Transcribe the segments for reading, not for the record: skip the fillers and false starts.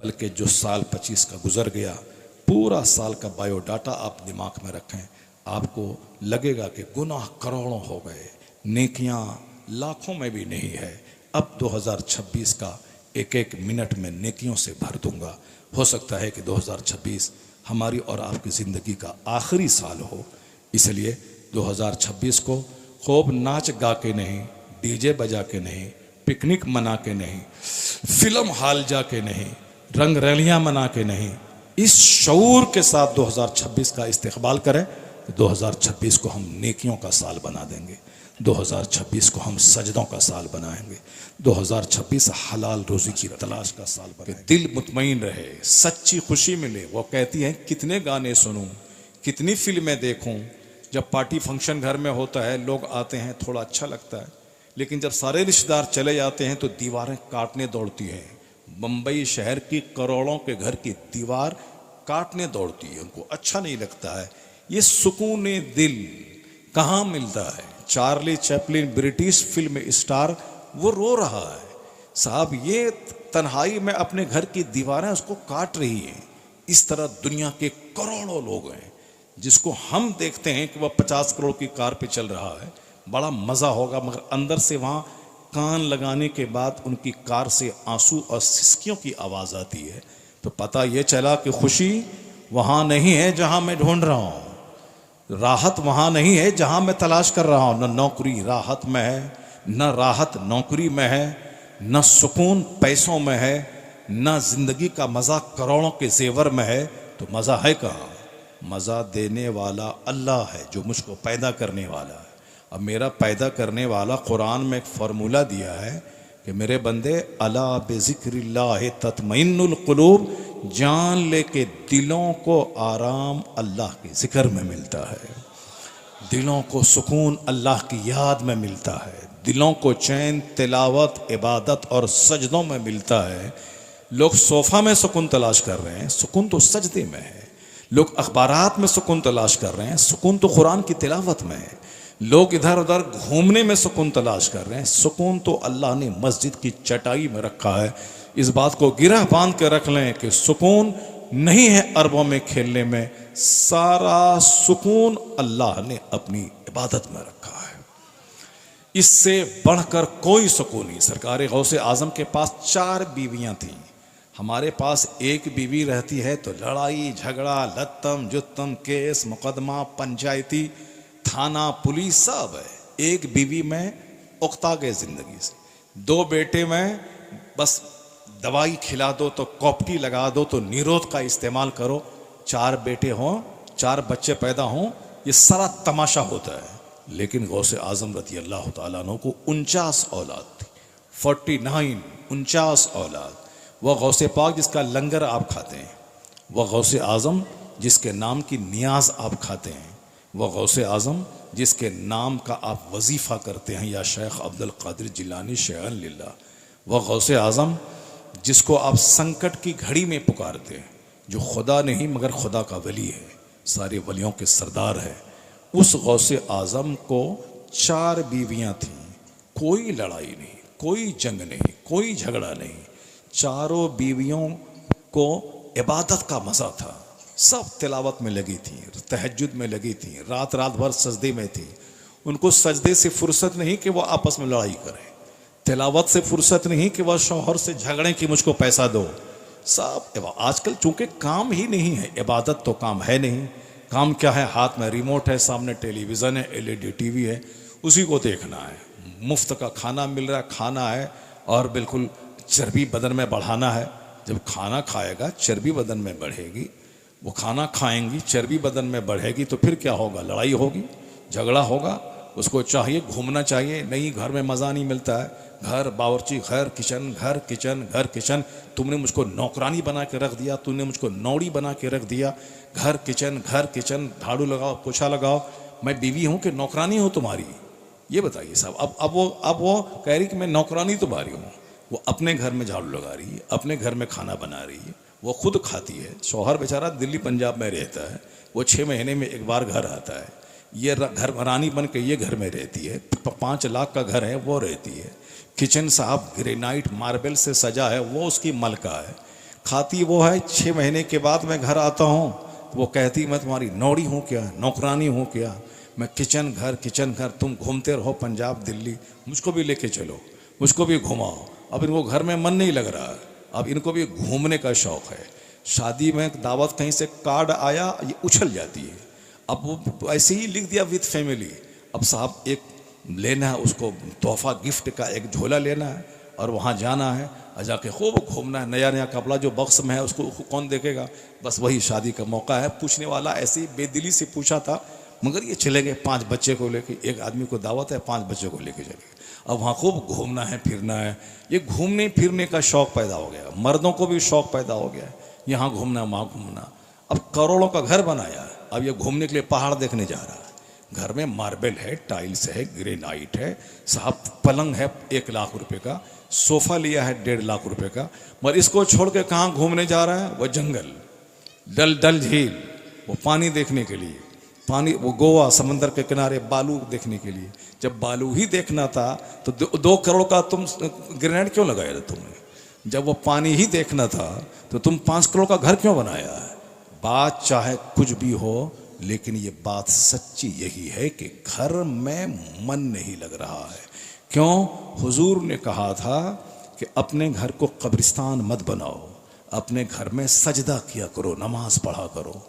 बल्कि जो साल 25 का गुजर गया, पूरा साल का बायोडाटा आप दिमाग में रखें, आपको लगेगा कि गुनाह करोड़ों हो गए, नेकियां लाखों में भी नहीं है। अब 2026 का एक एक मिनट में नेकियों से भर दूंगा। हो सकता है कि 2026 हमारी और आपकी ज़िंदगी का आखिरी साल हो, इसलिए 2026 को खूब नाच गा के नहीं, डीजे बजा के नहीं, पिकनिक मना के नहीं, फिल्म हॉल जा के नहीं, रंग रैलियां मना के नहीं, इस शऊर के साथ 2026 का इस्तेकबाल करें। 2026 को हम नेकियों का साल बना देंगे, 2026 को हम सजदों का साल बनाएंगे, 2026 हलाल रोजी की तलाश का साल बनाएंगे। दिल मुतमईन रहे, सच्ची खुशी मिले। वो कहती हैं कितने गाने सुनूं, कितनी फिल्में देखूं। जब पार्टी फंक्शन घर में होता है, लोग आते हैं, थोड़ा अच्छा लगता है, लेकिन जब सारे रिश्तेदार चले जाते हैं तो दीवारें काटने दौड़ती हैं। मुंबई शहर की करोड़ों के घर की दीवार काटने दौड़ती है, उनको अच्छा नहीं लगता है। ये सुकून दिल कहाँ मिलता है? Charlie Chaplin British film star, वो रो रहा है, साहब ये तन्हाई में अपने घर की दीवारें उसको काट रही हैं। इस तरह दुनिया के करोड़ों लोग हैं जिसको हम देखते हैं कि वह 50 करोड़ की कार पे चल रहा है, बड़ा मज़ा होगा, मगर अंदर से वहाँ कान लगाने के बाद उनकी कार से आंसू और सिसकियों की आवाज़ आती है, तो पता ये चला कि खुशी वहाँ नहीं है जहाँ मैं ढूंढ रहा हूँ, राहत वहाँ नहीं है जहाँ मैं तलाश कर रहा हूँ। न नौकरी राहत में है, न राहत नौकरी में है, न सुकून पैसों में है, न जिंदगी का मज़ा करोड़ों के जेवर में है। तो मज़ा है कहाँ? मज़ा देने वाला अल्लाह है, जो मुझको पैदा करने वाला है। अब मेरा पैदा करने वाला कुरान में एक फार्मूला दिया है कि मेरे बंदे, अला बिज़िक्रिल्लाह तत्मइन्नुल कुलूब, जान ले के दिलों को आराम अल्लाह के जिक्र में मिलता है, दिलों को सुकून अल्लाह की याद में मिलता है, दिलों को चैन तिलावत इबादत और सजदों में मिलता है। लोग सोफ़ा में सुकून तलाश कर रहे हैं, सुकून तो सजदे में है। लोग अखबारात में सुकून तलाश कर रहे हैं, सुकून तो कुरान की तिलावत में है। लोग इधर उधर घूमने में सुकून तलाश कर रहे हैं, सुकून तो अल्लाह ने मस्जिद की चटाई में रखा है। इस बात को गिरह बांध के रख लें कि सुकून नहीं है अरबों में खेलने में, सारा सुकून अल्लाह ने अपनी इबादत में रखा है। इससे बढ़कर कोई सुकून नहीं। सरकार गौसे आजम के पास 4 बीवियां थीं, हमारे पास एक बीवी रहती है तो लड़ाई झगड़ा, लत्तम जुत्तम, केस मुकदमा, पंचायती, थाना, पुलिस सब है। एक बीवी में उकता गए जिंदगी से, 2 बेटे में बस दवाई खिला दो तो कॉपटी लगा दो तो निरोध का इस्तेमाल करो, 4 बेटे हों, 4 बच्चे पैदा हों, ये सारा तमाशा होता है। लेकिन गौसे आजम रज़ी अल्लाह तआला अन्हु को 49 औलाद थी, 49 औलाद। वह गौसे पाक जिसका लंगर आप खाते हैं, वह गौसे आजम जिसके नाम की नियाज आप खाते हैं, वह गौसे आजम जिसके नाम का आप वजीफ़ा करते हैं, या शेख अब्दुल कादिर जिलानी शेअन लिल्लाह, वह गौसे आजम जिसको आप संकट की घड़ी में पुकारते हैं, जो खुदा नहीं मगर खुदा का वली है, सारे वलियों के सरदार है। उस गौसे आजम को 4 बीवियां थीं, कोई लड़ाई नहीं, कोई जंग नहीं, कोई झगड़ा नहीं, चारों बीवियों को इबादत का मज़ा था। सब तिलावत में लगी थी, तहज्जुद में लगी थी, रात रात भर सजदे में थी। उनको सजदे से फुर्सत नहीं कि वह आपस में लड़ाई करें, तिलावत से फुर्सत नहीं कि वह शौहर से झगड़ें कि मुझको पैसा दो। सब आजकल चूंकि काम ही नहीं है, इबादत तो काम है नहीं। काम क्या है? हाथ में रिमोट है, सामने टेलीविज़न है, LED TV है, उसी को देखना है। मुफ्त का खाना मिल रहा है, खाना है, और बिल्कुल चर्बी बदन में बढ़ाना है। जब खाना खाएगा चर्बी बदन में बढ़ेगी, वो खाना खाएंगी, चर्बी बदन में बढ़ेगी, तो फिर क्या होगा? लड़ाई होगी, झगड़ा होगा। उसको चाहिए घूमना चाहिए, नहीं घर में मज़ा नहीं मिलता है, घर बावर्ची, घर किचन, घर किचन, घर किचन। तुमने मुझको नौकरानी बना के रख दिया, तुमने मुझको नौड़ी बना के रख दिया, घर किचन, घर किचन, झाड़ू लगाओ, पोछा लगाओ। मैं बीवी हूँ कि नौकरानी हूँ तुम्हारी? ये बताइए साहब। अब वो कह रही कि मैं नौकरानी तुम्हारी हूँ। वो अपने घर में झाड़ू लगा रही है, अपने घर में खाना बना रही है, वो खुद खाती है। शौहर बेचारा दिल्ली पंजाब में रहता है, वो 6 महीने में एक बार घर आता है। ये घर रानी बन के ये घर में रहती है, 5 लाख का घर है, वो रहती है। किचन साहब ग्रेनाइट मार्बल से सजा है, वो उसकी मलका है। खाती वो है, 6 महीने के बाद मैं घर आता हूँ तो वो कहती मैं तुम्हारी नौड़ी हूँ क्या, नौकरानी हूँ क्या, मैं किचन घर, तुम घूमते रहो पंजाब दिल्ली, मुझको भी लेके चलो, मुझको भी घुमाओ। अब इनको घर में मन नहीं लग रहा है, अब इनको भी घूमने का शौक़ है। शादी में दावत कहीं से कार्ड आया, ये उछल जाती है। अब वो ऐसे ही लिख दिया विद फैमिली। अब साहब एक लेना है उसको तोहफा, गिफ्ट का एक झोला लेना है और वहाँ जाना है और जाके खूब घूमना है। नया नया कपड़ा जो बक्स में है उसको कौन देखेगा, बस वही शादी का मौका है। पूछने वाला ऐसे ही बेदिली से पूछा था, मगर ये चले गए 5 बच्चे को लेके। एक आदमी को दावत है, 5 बच्चे को लेके चले गए। अब वहाँ खूब घूमना है, फिरना है। ये घूमने फिरने का शौक़ पैदा हो गया, मर्दों को भी शौक़ पैदा हो गया, यहाँ घूमना वहाँ घूमना। अब करोड़ों का घर बनाया, अब ये घूमने के लिए पहाड़ देखने जा रहा है। घर में मार्बल है, टाइल्स है, ग्रेनाइट है, साहब पलंग है 1 लाख रुपए का, सोफा लिया है 1.5 लाख रुपए का, मगर इसको छोड़ के कहाँ घूमने जा रहा है? वो जंगल, डल झील, वो पानी देखने के लिए, पानी, वो गोवा समंदर के किनारे बालू देखने के लिए। जब बालू ही देखना था तो 2 करोड़ का तुम ग्रेनाइट क्यों लगाया था तुमने? जब वो पानी ही देखना था तो तुम 5 करोड़ का घर क्यों बनाया है? बात चाहे कुछ भी हो, लेकिन ये बात सच्ची यही है कि घर में मन नहीं लग रहा है। क्यों? हुजूर ने कहा था कि अपने घर को कब्रिस्तान मत बनाओ, अपने घर में सजदा किया करो, नमाज पढ़ा करो,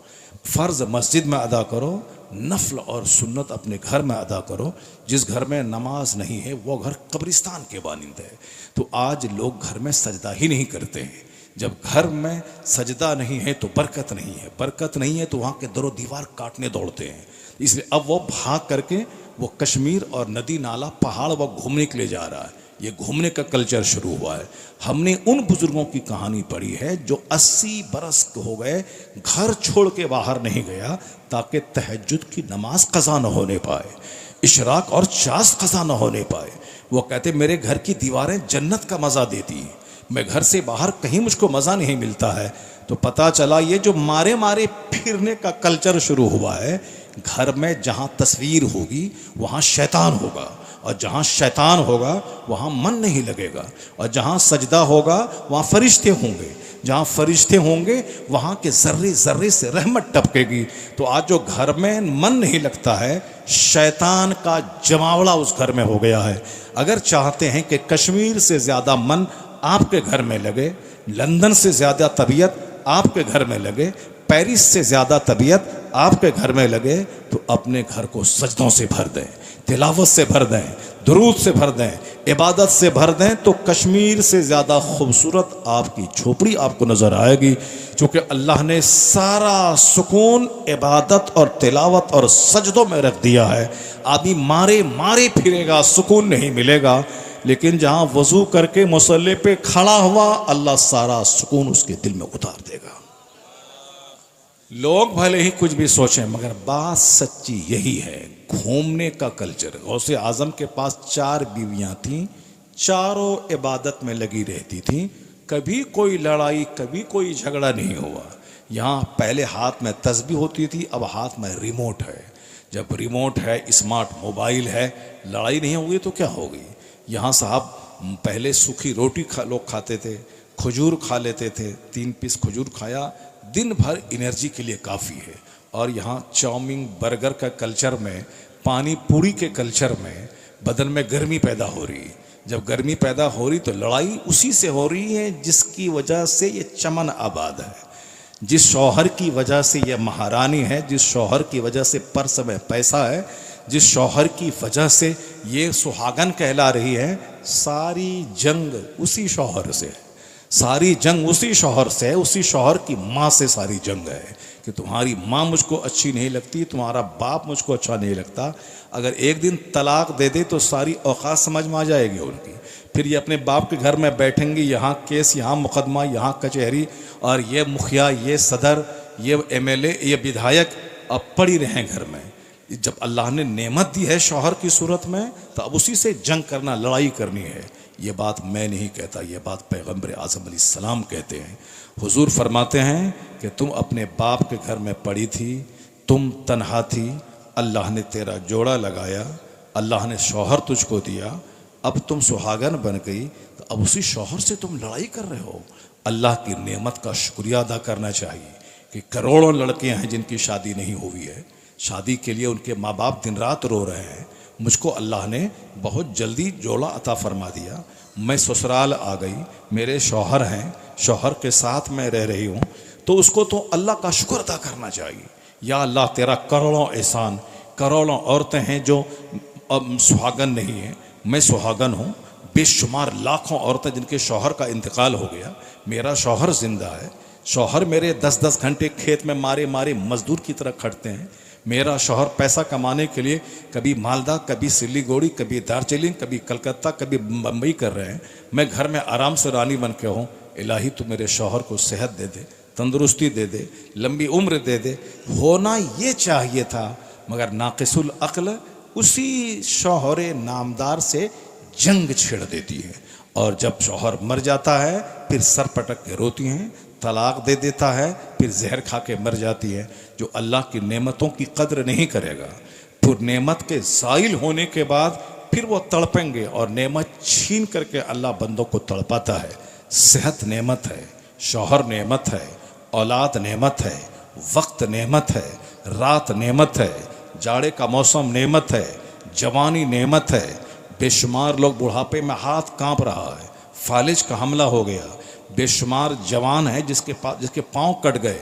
फ़र्ज़ मस्जिद में अदा करो, नफल और सुन्नत अपने घर में अदा करो। जिस घर में नमाज नहीं है वो घर कब्रिस्तान के मानिंद है। तो आज लोग घर में सजदा ही नहीं करते हैं। जब घर में सजदा नहीं है तो बरकत नहीं है, बरकत नहीं है तो वहाँ के दरो दीवार काटने दौड़ते हैं। इसलिए अब वो भाग करके वो कश्मीर और नदी नाला पहाड़ वो घूमने के लिए जा रहा है। ये घूमने का कल्चर शुरू हुआ है। हमने उन बुजुर्गों की कहानी पढ़ी है जो 80 बरस हो गए घर छोड़ के बाहर नहीं गया ताकि तहज्जुद की नमाज कज़ा न होने पाए, इशराक और चास कज़ा न होने पाए। वो कहते मेरे घर की दीवारें जन्नत का मज़ा देती हैं, मैं घर से बाहर कहीं मुझको मज़ा नहीं मिलता है। तो पता चला ये जो मारे मारे फिरने का कल्चर शुरू हुआ है, घर में जहाँ तस्वीर होगी वहाँ शैतान होगा, और जहाँ शैतान होगा वहाँ मन नहीं लगेगा, और जहाँ सजदा होगा वहाँ फरिश्ते होंगे, जहाँ फरिश्ते होंगे वहाँ के ज़र्रे ज़र्रे से रहमत टपकेगी। तो आज जो घर में मन नहीं लगता है, शैतान का जमावड़ा उस घर में हो गया है। अगर चाहते हैं कि कश्मीर से ज़्यादा मन आपके घर में लगे, लंदन से ज़्यादा तबीयत आपके घर में लगे, पेरिस से ज़्यादा तबीयत आपके घर में लगे, तो अपने घर को सजदों से भर दें, तिलावत से भर दें, दुरूद से भर दें, इबादत से भर दें। तो कश्मीर से ज़्यादा खूबसूरत आपकी झोपड़ी आपको नज़र आएगी, क्योंकि अल्लाह ने सारा सुकून इबादत और तिलावत और सजदों में रख दिया है। आदमी मारे मारे फिरेगा, सुकून नहीं मिलेगा, लेकिन जहाँ वज़ू करके मुसल्ले पे खड़ा हुआ, अल्लाह सारा सुकून उसके दिल में उतार देगा। लोग भले ही कुछ भी सोचें, मगर बात सच्ची यही है। घूमने का कल्चर। गौसे आजम के पास 4 बीवियां थीं, चारों इबादत में लगी रहती थीं, कभी कोई लड़ाई कभी कोई झगड़ा नहीं हुआ। यहाँ पहले हाथ में तस्बीह होती थी, अब हाथ में रिमोट है। जब रिमोट है, स्मार्ट मोबाइल है, लड़ाई नहीं होगी तो क्या होगी। यहाँ साहब पहले सूखी रोटी लोग खाते थे, खजूर खा लेते थे, 3 पीस खजूर खाया, दिन भर एनर्जी के लिए काफ़ी है। और यहाँ चाउमीन बर्गर का कल्चर में, पानी पूरी के कल्चर में बदन में गर्मी पैदा हो रही है। जब गर्मी पैदा हो रही तो लड़ाई उसी से हो रही है जिसकी वजह से ये चमन आबाद है, जिस शौहर की वजह से ये महारानी है, जिस शौहर की वजह से पर्स में पैसा है, जिस शौहर की वजह से ये सुहागन कहला रही है। सारी जंग उसी शौहर से है, सारी जंग उसी शौहर से है, उसी शौहर की माँ से सारी जंग है कि तुम्हारी माँ मुझको अच्छी नहीं लगती, तुम्हारा बाप मुझको अच्छा नहीं लगता। अगर एक दिन तलाक दे दे तो सारी औकात समझ में आ जाएगी उनकी। फिर ये अपने बाप के घर में बैठेंगी, यहाँ केस, यहाँ मुकदमा, यहाँ कचहरी, और ये मुखिया, ये सदर, ये एमएलए, ये विधायक अब पड़ी रहें घर में। जब अल्लाह ने नेमत दी है शौहर की सूरत में, तो अब उसी से जंग करना, लड़ाई करनी है। ये बात मैं नहीं कहता, ये बात पैगम्बर आज़म अलैहिस्सलाम कहते हैं। हुजूर फरमाते हैं कि तुम अपने बाप के घर में पड़ी थी, तुम तन्हा थी, अल्लाह ने तेरा जोड़ा लगाया, अल्लाह ने शौहर तुझको दिया, अब तुम सुहागन बन गई, तो अब उसी शौहर से तुम लड़ाई कर रहे हो। अल्लाह की नेमत का शुक्रिया अदा करना चाहिए कि करोड़ों लड़के हैं जिनकी शादी नहीं हुई है, शादी के लिए उनके माँ बाप दिन रात रो रहे हैं। मुझको अल्लाह ने बहुत जल्दी जोड़ा अता फरमा दिया, मैं ससुराल आ गई, मेरे शौहर हैं, शौहर के साथ मैं रह रही हूँ, तो उसको तो अल्लाह का शुक्र अदा करना चाहिए। या अल्लाह तेरा करोड़ों एहसान, करोड़ों औरतें हैं जो सुहागन नहीं है, मैं सुहागन हूँ, बेशुमार लाखों औरतें जिनके शौहर का इंतकाल हो गया, मेरा शौहर जिंदा है, शौहर मेरे 10-10 घंटे खेत में मारे मारे मजदूर की तरह खटते हैं, मेरा शौहर पैसा कमाने के लिए कभी मालदा, कभी सिलीगुड़ी, कभी दार्जिलिंग, कभी कलकत्ता, कभी बम्बई कर रहे हैं, मैं घर में आराम से रानी बन के हूँ। इलाही तू मेरे शौहर को सेहत दे दे, तंदुरुस्ती दे दे, लंबी उम्र दे दे। होना ये चाहिए था, मगर नाकिसुल अक्ल उसी शौहर नामदार से जंग छेड़ देती है, और जब शौहर मर जाता है फिर सर पटक के रोती हैं, तलाक दे देता है, फिर जहर खा के मर जाती है। जो अल्लाह की नेमतों की कद्र नहीं करेगा, फिर नेमत के ज़ाइल होने के बाद फिर वो तड़पेंगे, और नेमत छीन करके अल्लाह बंदों को तड़पाता है। सेहत नेमत है, शौहर नेमत है, औलाद नेमत है, वक्त नेमत है, रात नेमत है, जाड़े का मौसम नेमत है, जवानी नेमत है। बेशुमार लोग बुढ़ापे में हाथ कांप रहा है, फालिज का हमला हो गया, बेशुमार जवान है जिसके पांव कट गए।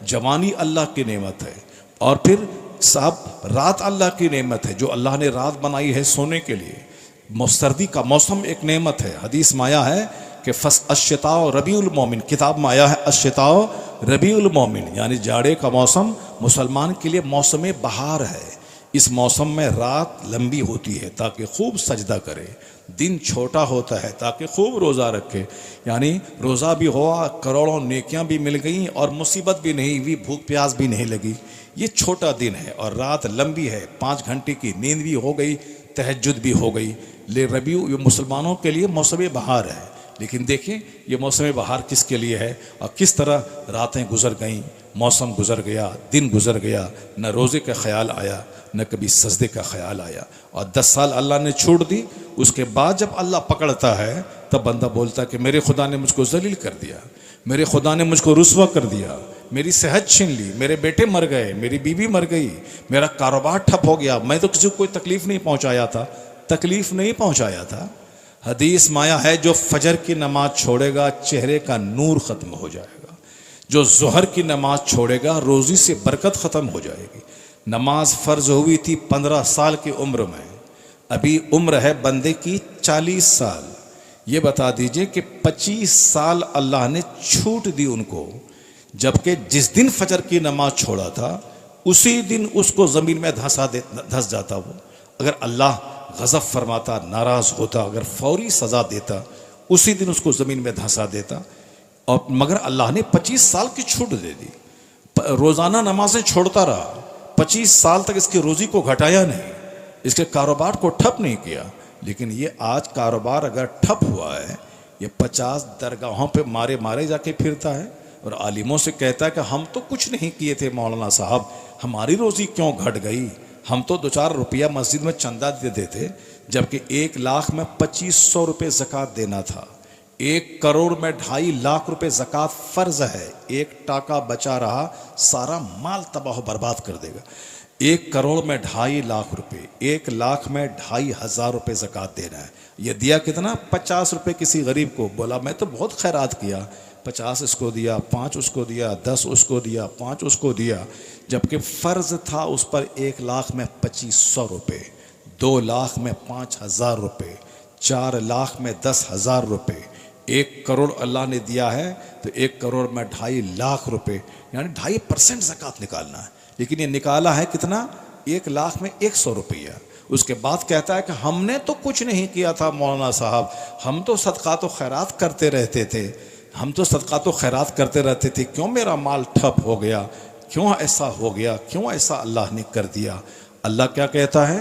जवानी अल्लाह की नेमत है। और फिर साहब रात अल्लाह की नेमत है, जो अल्लाह ने रात बनाई है सोने के लिए। सर्दी का मौसम एक नेमत है। हदीस में आया है कि फस अश्शिताओ रबीउल मोमिन, किताब में आया है अश्शिताओ रबीउल मोमिन, यानी जाड़े का मौसम मुसलमान के लिए मौसम बहार है। इस मौसम में रात लंबी होती है ताकि खूब सजदा करे, दिन छोटा होता है ताकि खूब रोज़ा रखे, यानी रोज़ा भी हुआ, करोड़ों नेकियां भी मिल गई और मुसीबत भी नहीं हुई, भूख प्यास भी नहीं लगी। ये छोटा दिन है और रात लंबी है, 5 घंटे की नींद भी हो गई, तहज्जुद भी हो गई। ले रबीउ ये मुसलमानों के लिए मौसम बहार है। लेकिन देखें ये मौसम बहार किसके लिए है और किस तरह रातें गुजर गईं, मौसम गुजर गया, दिन गुजर गया, न रोज़े का ख्याल आया न कभी सजदे का ख्याल आया। और 10 साल अल्लाह ने छोड़ दी। उसके बाद जब अल्लाह पकड़ता है तब बंदा बोलता है कि मेरे खुदा ने मुझको जलील कर दिया, मेरे खुदा ने मुझको रुस्वा कर दिया, मेरी सेहत छीन ली, मेरे बेटे मर गए, मेरी बीवी मर गई, मेरा कारोबार ठप हो गया, मैं तो किसी को कोई तकलीफ नहीं पहुंचाया था, तकलीफ नहीं पहुंचाया था। हदीस माया है जो फजर की नमाज छोड़ेगा चेहरे का नूर खत्म हो जाएगा, जो जोहर की नमाज छोड़ेगा रोजी से बरकत खत्म हो जाएगी। नमाज फ़र्ज हुई थी 15 साल की उम्र में, अभी उम्र है बंदे की 40 साल। ये बता दीजिए कि 25 साल अल्लाह ने छूट दी उनको, जबकि जिस दिन फजर की नमाज छोड़ा था उसी दिन उसको ज़मीन में धंस जाता वो। अगर अल्लाह गज़ब फरमाता, नाराज़ होता, अगर फौरी सज़ा देता उसी दिन उसको ज़मीन में धंसा देता। और मगर अल्लाह ने 25 साल की छूट दे दी, रोज़ाना नमाजें छोड़ता रहा, 25 साल तक इसकी रोज़ी को घटाया नहीं, इसके कारोबार को ठप नहीं किया। लेकिन ये आज कारोबार अगर ठप हुआ है, ये 50 दरगाहों पे मारे मारे जाके फिरता है और आलिमों से कहता है कि हम तो कुछ नहीं किए थे मौलाना साहब, हमारी रोज़ी क्यों घट गई, हम तो 2-4 रुपया मस्जिद में चंदा दे देते, जबकि 1 लाख में 2500 रुपये ज़कात देना था, 1 करोड़ में 2.5 लाख रुपए ज़कात फ़र्ज है। 1 टाका बचा रहा सारा माल तबाह बर्बाद कर देगा। 1 करोड़ में 2.5 लाख रुपए, 1 लाख में 2,500 रुपये ज़कात देना है। ये दिया कितना? 50 रुपये किसी गरीब को। बोला मैं तो बहुत खैरात किया, 50 इसको दिया, 5 उसको दिया, 10 उसको दिया, 5 उसको दिया, जबकि फ़र्ज था उस पर 1 लाख में 2500 रुपये, 2 लाख में 5,000 रुपये, 4 लाख में 10,000 रुपये, 1 करोड़ अल्लाह ने दिया है तो 1 करोड़ में 2.5 लाख रुपए, यानी 2.5% ज़कात निकालना है। लेकिन ये निकाला है कितना? 1 लाख में 100 रुपया। उसके बाद कहता है कि हमने तो कुछ नहीं किया था मौलाना साहब, हम तो सदका तो खैरात करते रहते थे, हम तो सदका तो खैरात करते रहते थे, क्यों मेरा माल ठप हो गया, क्यों ऐसा हो गया, क्यों ऐसा अल्लाह ने कर दिया। अल्लाह क्या कहता है?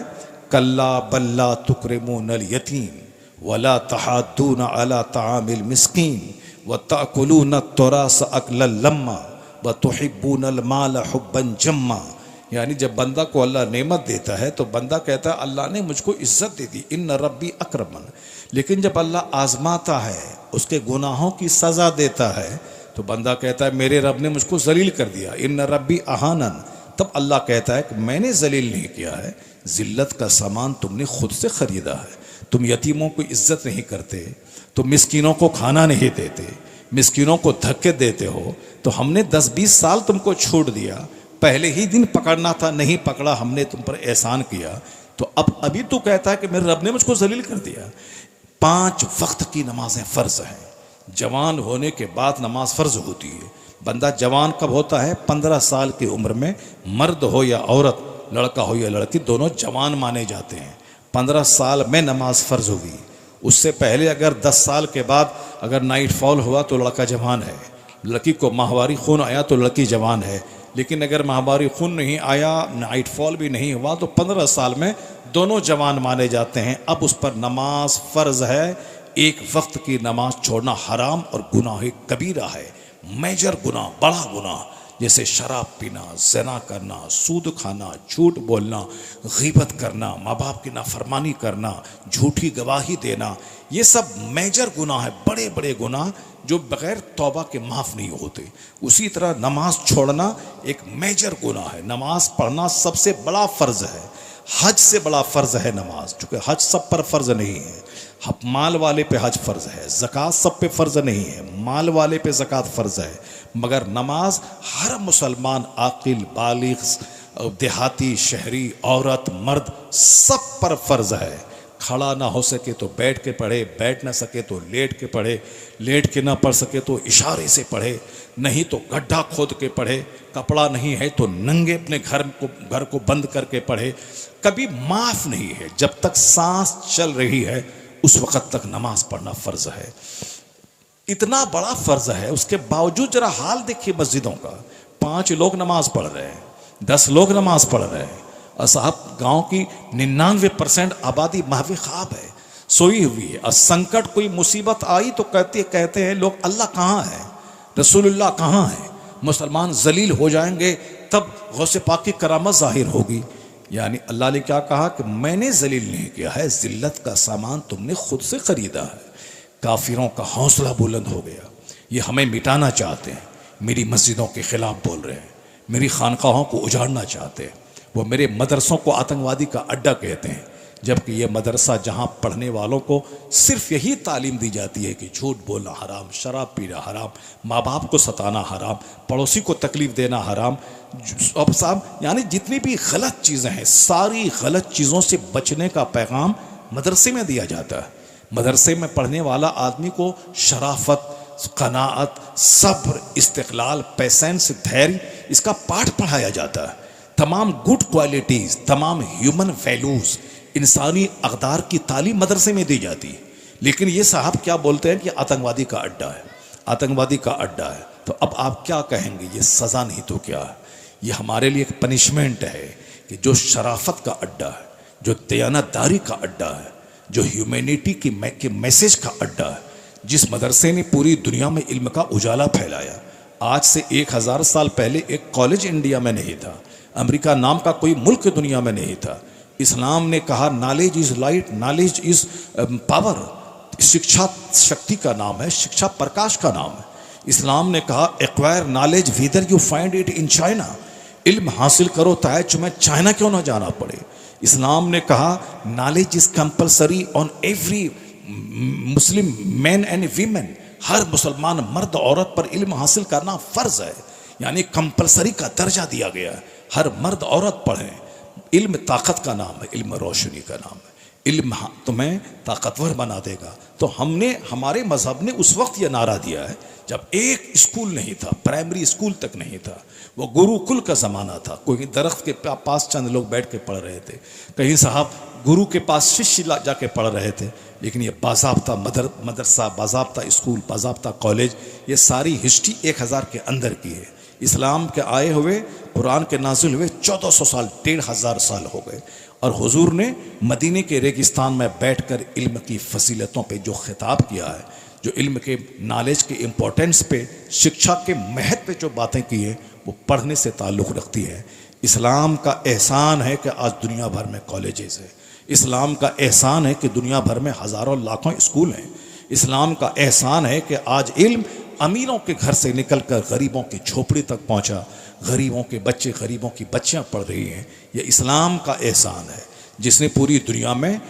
कल्ला बल्ला तुकरिमूनल यतीम वला तहाद्दून अला तामिल मिस्कीन व ताकुलून तुरास अकलल लम्मा व तुहिब्बूनल माल हुब्बन जम्मा। यानी जब बंदा को अल्लाह नेमत देता है तो बंदा कहता है अल्लाह ने मुझको इज्जत दे दी, इन्न रब्बी अक्रमन। लेकिन जब अल्लाह आजमाता है, उसके गुनाहों की सज़ा देता है, तो बंदा कहता है मेरे रब ने मुझको जलील कर दिया, इन्न रब्बी अहानन। तब अल्लाह कहता है कि मैंने जलील नहीं किया है, जिल्लत का सामान तुमने खुद से ख़रीदा है। तुम यतीमों को इज्जत नहीं करते, तुम मिस्कीनों को खाना नहीं देते, मिस्कीनों को धक्के देते हो, तो हमने 10-20 साल तुमको छूट दिया, पहले ही दिन पकड़ना था, नहीं पकड़ा, हमने तुम पर एहसान किया, तो अब अभी तू कहता है कि मेरे रब ने मुझको जलील कर दिया। 5 वक्त की नमाजें फ़र्ज हैं। जवान होने के बाद नमाज फ़र्ज होती है। बंदा जवान कब होता है? 15 साल की उम्र में, मर्द हो या औरत, लड़का हो या लड़की, दोनों जवान माने जाते हैं। 15 साल में नमाज फ़र्ज होगी। उससे पहले अगर 10 साल के बाद अगर नाइट फॉल हुआ तो लड़का जवान है, लड़की को माहवारी खून आया तो लड़की जवान है। लेकिन अगर माहवारी खून नहीं आया, नाइट फॉल भी नहीं हुआ, तो 15 साल में दोनों जवान माने जाते हैं। अब उस पर नमाज फ़र्ज है। एक वक्त की नमाज छोड़ना हराम और गुनाह कबीरा है, मेजर गुनाह, बड़ा गुनाह, जैसे शराब पीना, ज़िना करना, सूद खाना, झूठ बोलना, गीबत करना, माँ बाप की नाफरमानी करना, झूठी गवाही देना, ये सब मेजर गुनाह है, बड़े बड़े गुनाह जो बग़ैर तौबा के माफ़ नहीं होते। उसी तरह नमाज छोड़ना एक मेजर गुनाह है। नमाज पढ़ना सबसे बड़ा फ़र्ज़ है, हज से बड़ा फ़र्ज़ है नमाज, चूँकि हज सब पर फ़र्ज़ नहीं है। माल वाले पे हज फ़र्ज़ है, ज़कात सब पे फ़र्ज़ नहीं है, माल वाले पे ज़कात फ़र्ज़ है। मगर नमाज हर मुसलमान, आकिल, बालिग, देहाती, शहरी, औरत, मर्द, सब पर फ़र्ज़ है। खड़ा ना हो सके तो बैठ के पढ़े, बैठ ना सके तो लेट के पढ़े, लेट के ना पढ़ सके तो इशारे से पढ़े, नहीं तो गड्ढा खोद के पढ़े, कपड़ा नहीं है तो नंगे अपने घर को बंद करके पढ़े। कभी माफ़ नहीं है। जब तक सांस चल रही है उस वक़्त तक नमाज पढ़ना फ़र्ज़ है। इतना बड़ा फ़र्ज़ है, उसके बावजूद जरा हाल देखिए मस्जिदों का। 5 लोग नमाज पढ़ रहे हैं, 10 लोग नमाज पढ़ रहे हैं, और साहब गाँव की 99% आबादी महवी ख्वाब है, सोई हुई है। और संकट, कोई मुसीबत आई तो कहते हैं लोग अल्लाह कहाँ है, रसूलुल्लाह कहाँ है, मुसलमान जलील हो जाएंगे तब गौसे पाक की करामत ज़ाहिर होगी। यानी अल्लाह ने क्या कहा कि मैंने जलील नहीं किया है, जिल्लत का सामान तुमने खुद से ख़रीदा है। काफिरों का हौसला बुलंद हो गया, ये हमें मिटाना चाहते हैं, मेरी मस्जिदों के ख़िलाफ़ बोल रहे हैं, मेरी खानकाहों को उजाड़ना चाहते हैं, वो मेरे मदरसों को आतंकवादी का अड्डा कहते हैं। जबकि ये मदरसा जहाँ पढ़ने वालों को सिर्फ यही तालीम दी जाती है कि झूठ बोलना हराम, शराब पीना हराम, माँ बाप को सताना हराम, पड़ोसी को तकलीफ़ देना हराम। अब साहब यानी जितनी भी गलत चीज़ें हैं, सारी गलत चीज़ों से बचने का पैगाम मदरसे में दिया जाता है। मदरसे में पढ़ने वाला आदमी को शराफत, क़नाअत, सब्र, इस्तिक़लाल, पेशेंस, धैर्य, इसका पाठ पढ़ाया जाता है। तमाम गुड क्वालिटीज़, तमाम ह्यूमन वैल्यूज़, इंसानी अक़दार की तालीम मदरसे में दी जाती है। लेकिन ये साहब क्या बोलते हैं कि आतंकवादी का अड्डा है, आतंकवादी का अड्डा है। तो अब आप क्या कहेंगे, ये सज़ा नहीं तो क्या है? ये हमारे लिए एक पनिशमेंट है कि जो शराफत का अड्डा है, जो दयानतदारी का अड्डा है, जो ह्यूमैनिटी के मैसेज का अड्डा है, जिस मदरसे ने पूरी दुनिया में इल्म का उजाला फैलाया। आज से 1000 साल पहले एक कॉलेज इंडिया में नहीं था, अमेरिका नाम का कोई मुल्क दुनिया में नहीं था। इस्लाम ने कहा knowledge is light, knowledge is power. शिक्षा शक्ति का नाम है, शिक्षा प्रकाश का नाम है। इस्लाम ने कहा acquire knowledge whether you find it in China, इल्म हासिल करो चाहे तुम्हें चाइना क्यों ना जाना पड़े। इस्लाम ने कहा knowledge is compulsory on every Muslim man and women, हर मुसलमान मर्द औरत पर इल्म हासिल करना फ़र्ज़ है, यानी कंपलसरी का दर्जा दिया गया है। हर मर्द औरत पढ़ें। इल्म ताकत का नाम है, इल्म रोशनी का नाम है, इल्म तुम्हें ताकतवर बना देगा। तो हमारे मज़हब ने उस वक्त यह नारा दिया है जब एक स्कूल नहीं था, प्राइमरी स्कूल तक नहीं था, वो गुरुकुल का ज़माना था। कोई दरख्त के पास चंद लोग बैठ के पढ़ रहे थे, कहीं साहब गुरु के पास शिष्य जाके पढ़ रहे थे। लेकिन ये बाज़ाब्ता मदरसा, बाज़ाब्ता स्कूल, बाज़ाब्ता कॉलेज, ये सारी हिस्ट्री 1000 के अंदर की है। इस्लाम के आए हुए, कुरान के नाजिल हुए 1400 साल, 1500 साल हो गए। और हुजूर ने मदीने के रेगिस्तान में बैठकर इल्म की फजीलतों पे जो खिताब किया है, जो इल्म के नॉलेज के इम्पोर्टेंस पे, शिक्षा के महत्व पे जो बातें की हैं, वो पढ़ने से ताल्लुक़ रखती है। इस्लाम का एहसान है कि आज दुनिया भर में कॉलेजेस है। इस्लाम का एहसान है कि दुनिया भर में हज़ारों लाखों स्कूल हैं। इस्लाम का एहसान है कि आज इल्म अमीरों के घर से निकलकर गरीबों की झोपड़ी तक पहुंचा, गरीबों के बच्चे, गरीबों की बच्चियां पढ़ रही हैं। ये इस्लाम का एहसान है जिसने पूरी दुनिया में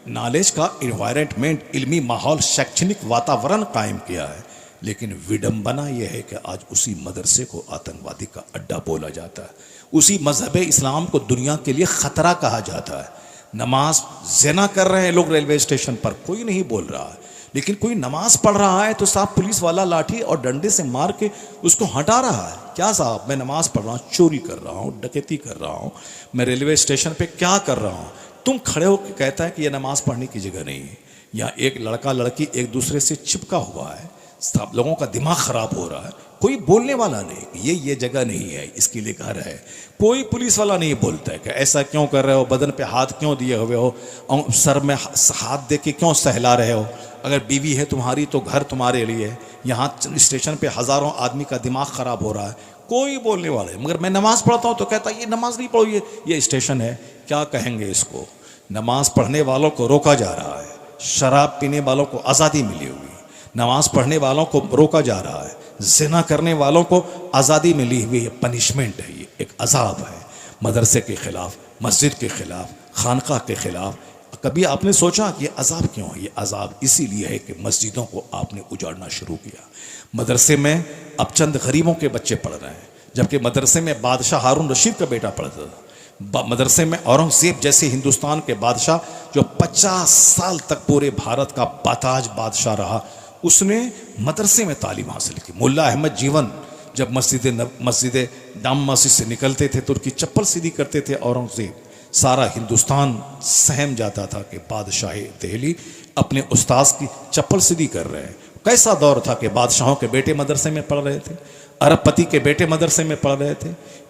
नॉलेज का इन्वायरमेंट, इल्मी माहौल, शैक्षणिक वातावरण कायम किया है। लेकिन विडंबना यह है कि आज उसी मदरसे को आतंकवादी का अड्डा बोला जाता है, उसी मजहब इस्लाम को दुनिया के लिए ख़तरा कहा जाता है। नमाज ज़िना कर रहे हैं लोग रेलवे स्टेशन पर, कोई नहीं बोल रहा है, लेकिन कोई नमाज पढ़ रहा है तो साहब पुलिस वाला लाठी और डंडे से मार के उसको हटा रहा है। क्या साहब, मैं नमाज पढ़ रहा हूँ, चोरी कर रहा हूँ, डकैती कर रहा हूँ, मैं रेलवे स्टेशन पे क्या कर रहा हूँ, तुम खड़े होकर कहता है कि यह नमाज पढ़ने की जगह नहीं है। या एक लड़का लड़की एक दूसरे से चिपका हुआ है, सब लोगों का दिमाग खराब हो रहा है, कोई बोलने वाला नहीं, ये जगह नहीं है, इसके लिए घर है। कोई पुलिस वाला नहीं बोलता है कि ऐसा क्यों कर रहे हो, बदन पे हाथ क्यों दिए हुए हो, सर में हाथ दे के क्यों सहला रहे हो, अगर बीवी है तुम्हारी तो घर तुम्हारे लिए। यहाँ स्टेशन पे हज़ारों आदमी का दिमाग खराब हो रहा है, कोई बोलने वाला है। मगर मैं नमाज पढ़ता हूँ तो कहता है ये नमाज नहीं पढ़ो, ये स्टेशन है। क्या कहेंगे इसको? नमाज पढ़ने वालों को रोका जा रहा है, शराब पीने वालों को आज़ादी मिली हुई, नमाज पढ़ने वालों को रोका जा रहा है, ज़िना करने वालों को आज़ादी मिली हुई। ये पनिशमेंट है, ये एक अजाब है मदरसे के ख़िलाफ़, मस्जिद के ख़िलाफ़, खानका के ख़िलाफ़। कभी आपने सोचा कि ये अजाब क्यों है? ये अजाब इसीलिए है कि मस्जिदों को आपने उजाड़ना शुरू किया। मदरसे में अब चंद गरीबों के बच्चे पढ़ रहे हैं, जबकि मदरसे में बादशाह हारून रशीद का बेटा पढ़ता था। मदरसे में औरंगज़ेब जैसे हिंदुस्तान के बादशाह जो 50 साल तक पूरे भारत का बाताज बादशाह रहा, उसने मदरसे में तालीम हासिल की। मुल्ला अहमद जीवन जब मस्जिद जामा मस्जिद से निकलते थे तो उनकी चप्पल सीधी करते थे औरंगज़ेब। सारा हिंदुस्तान सहम जाता था कि बादशाह दिल्ली अपने उस्ताद की चप्पल सीधी कर रहे हैं। कैसा दौर था कि बादशाहों के बेटे मदरसे में पढ़ रहे थे, अरबपति के बेटे मदरसे में पढ़ रहे थे,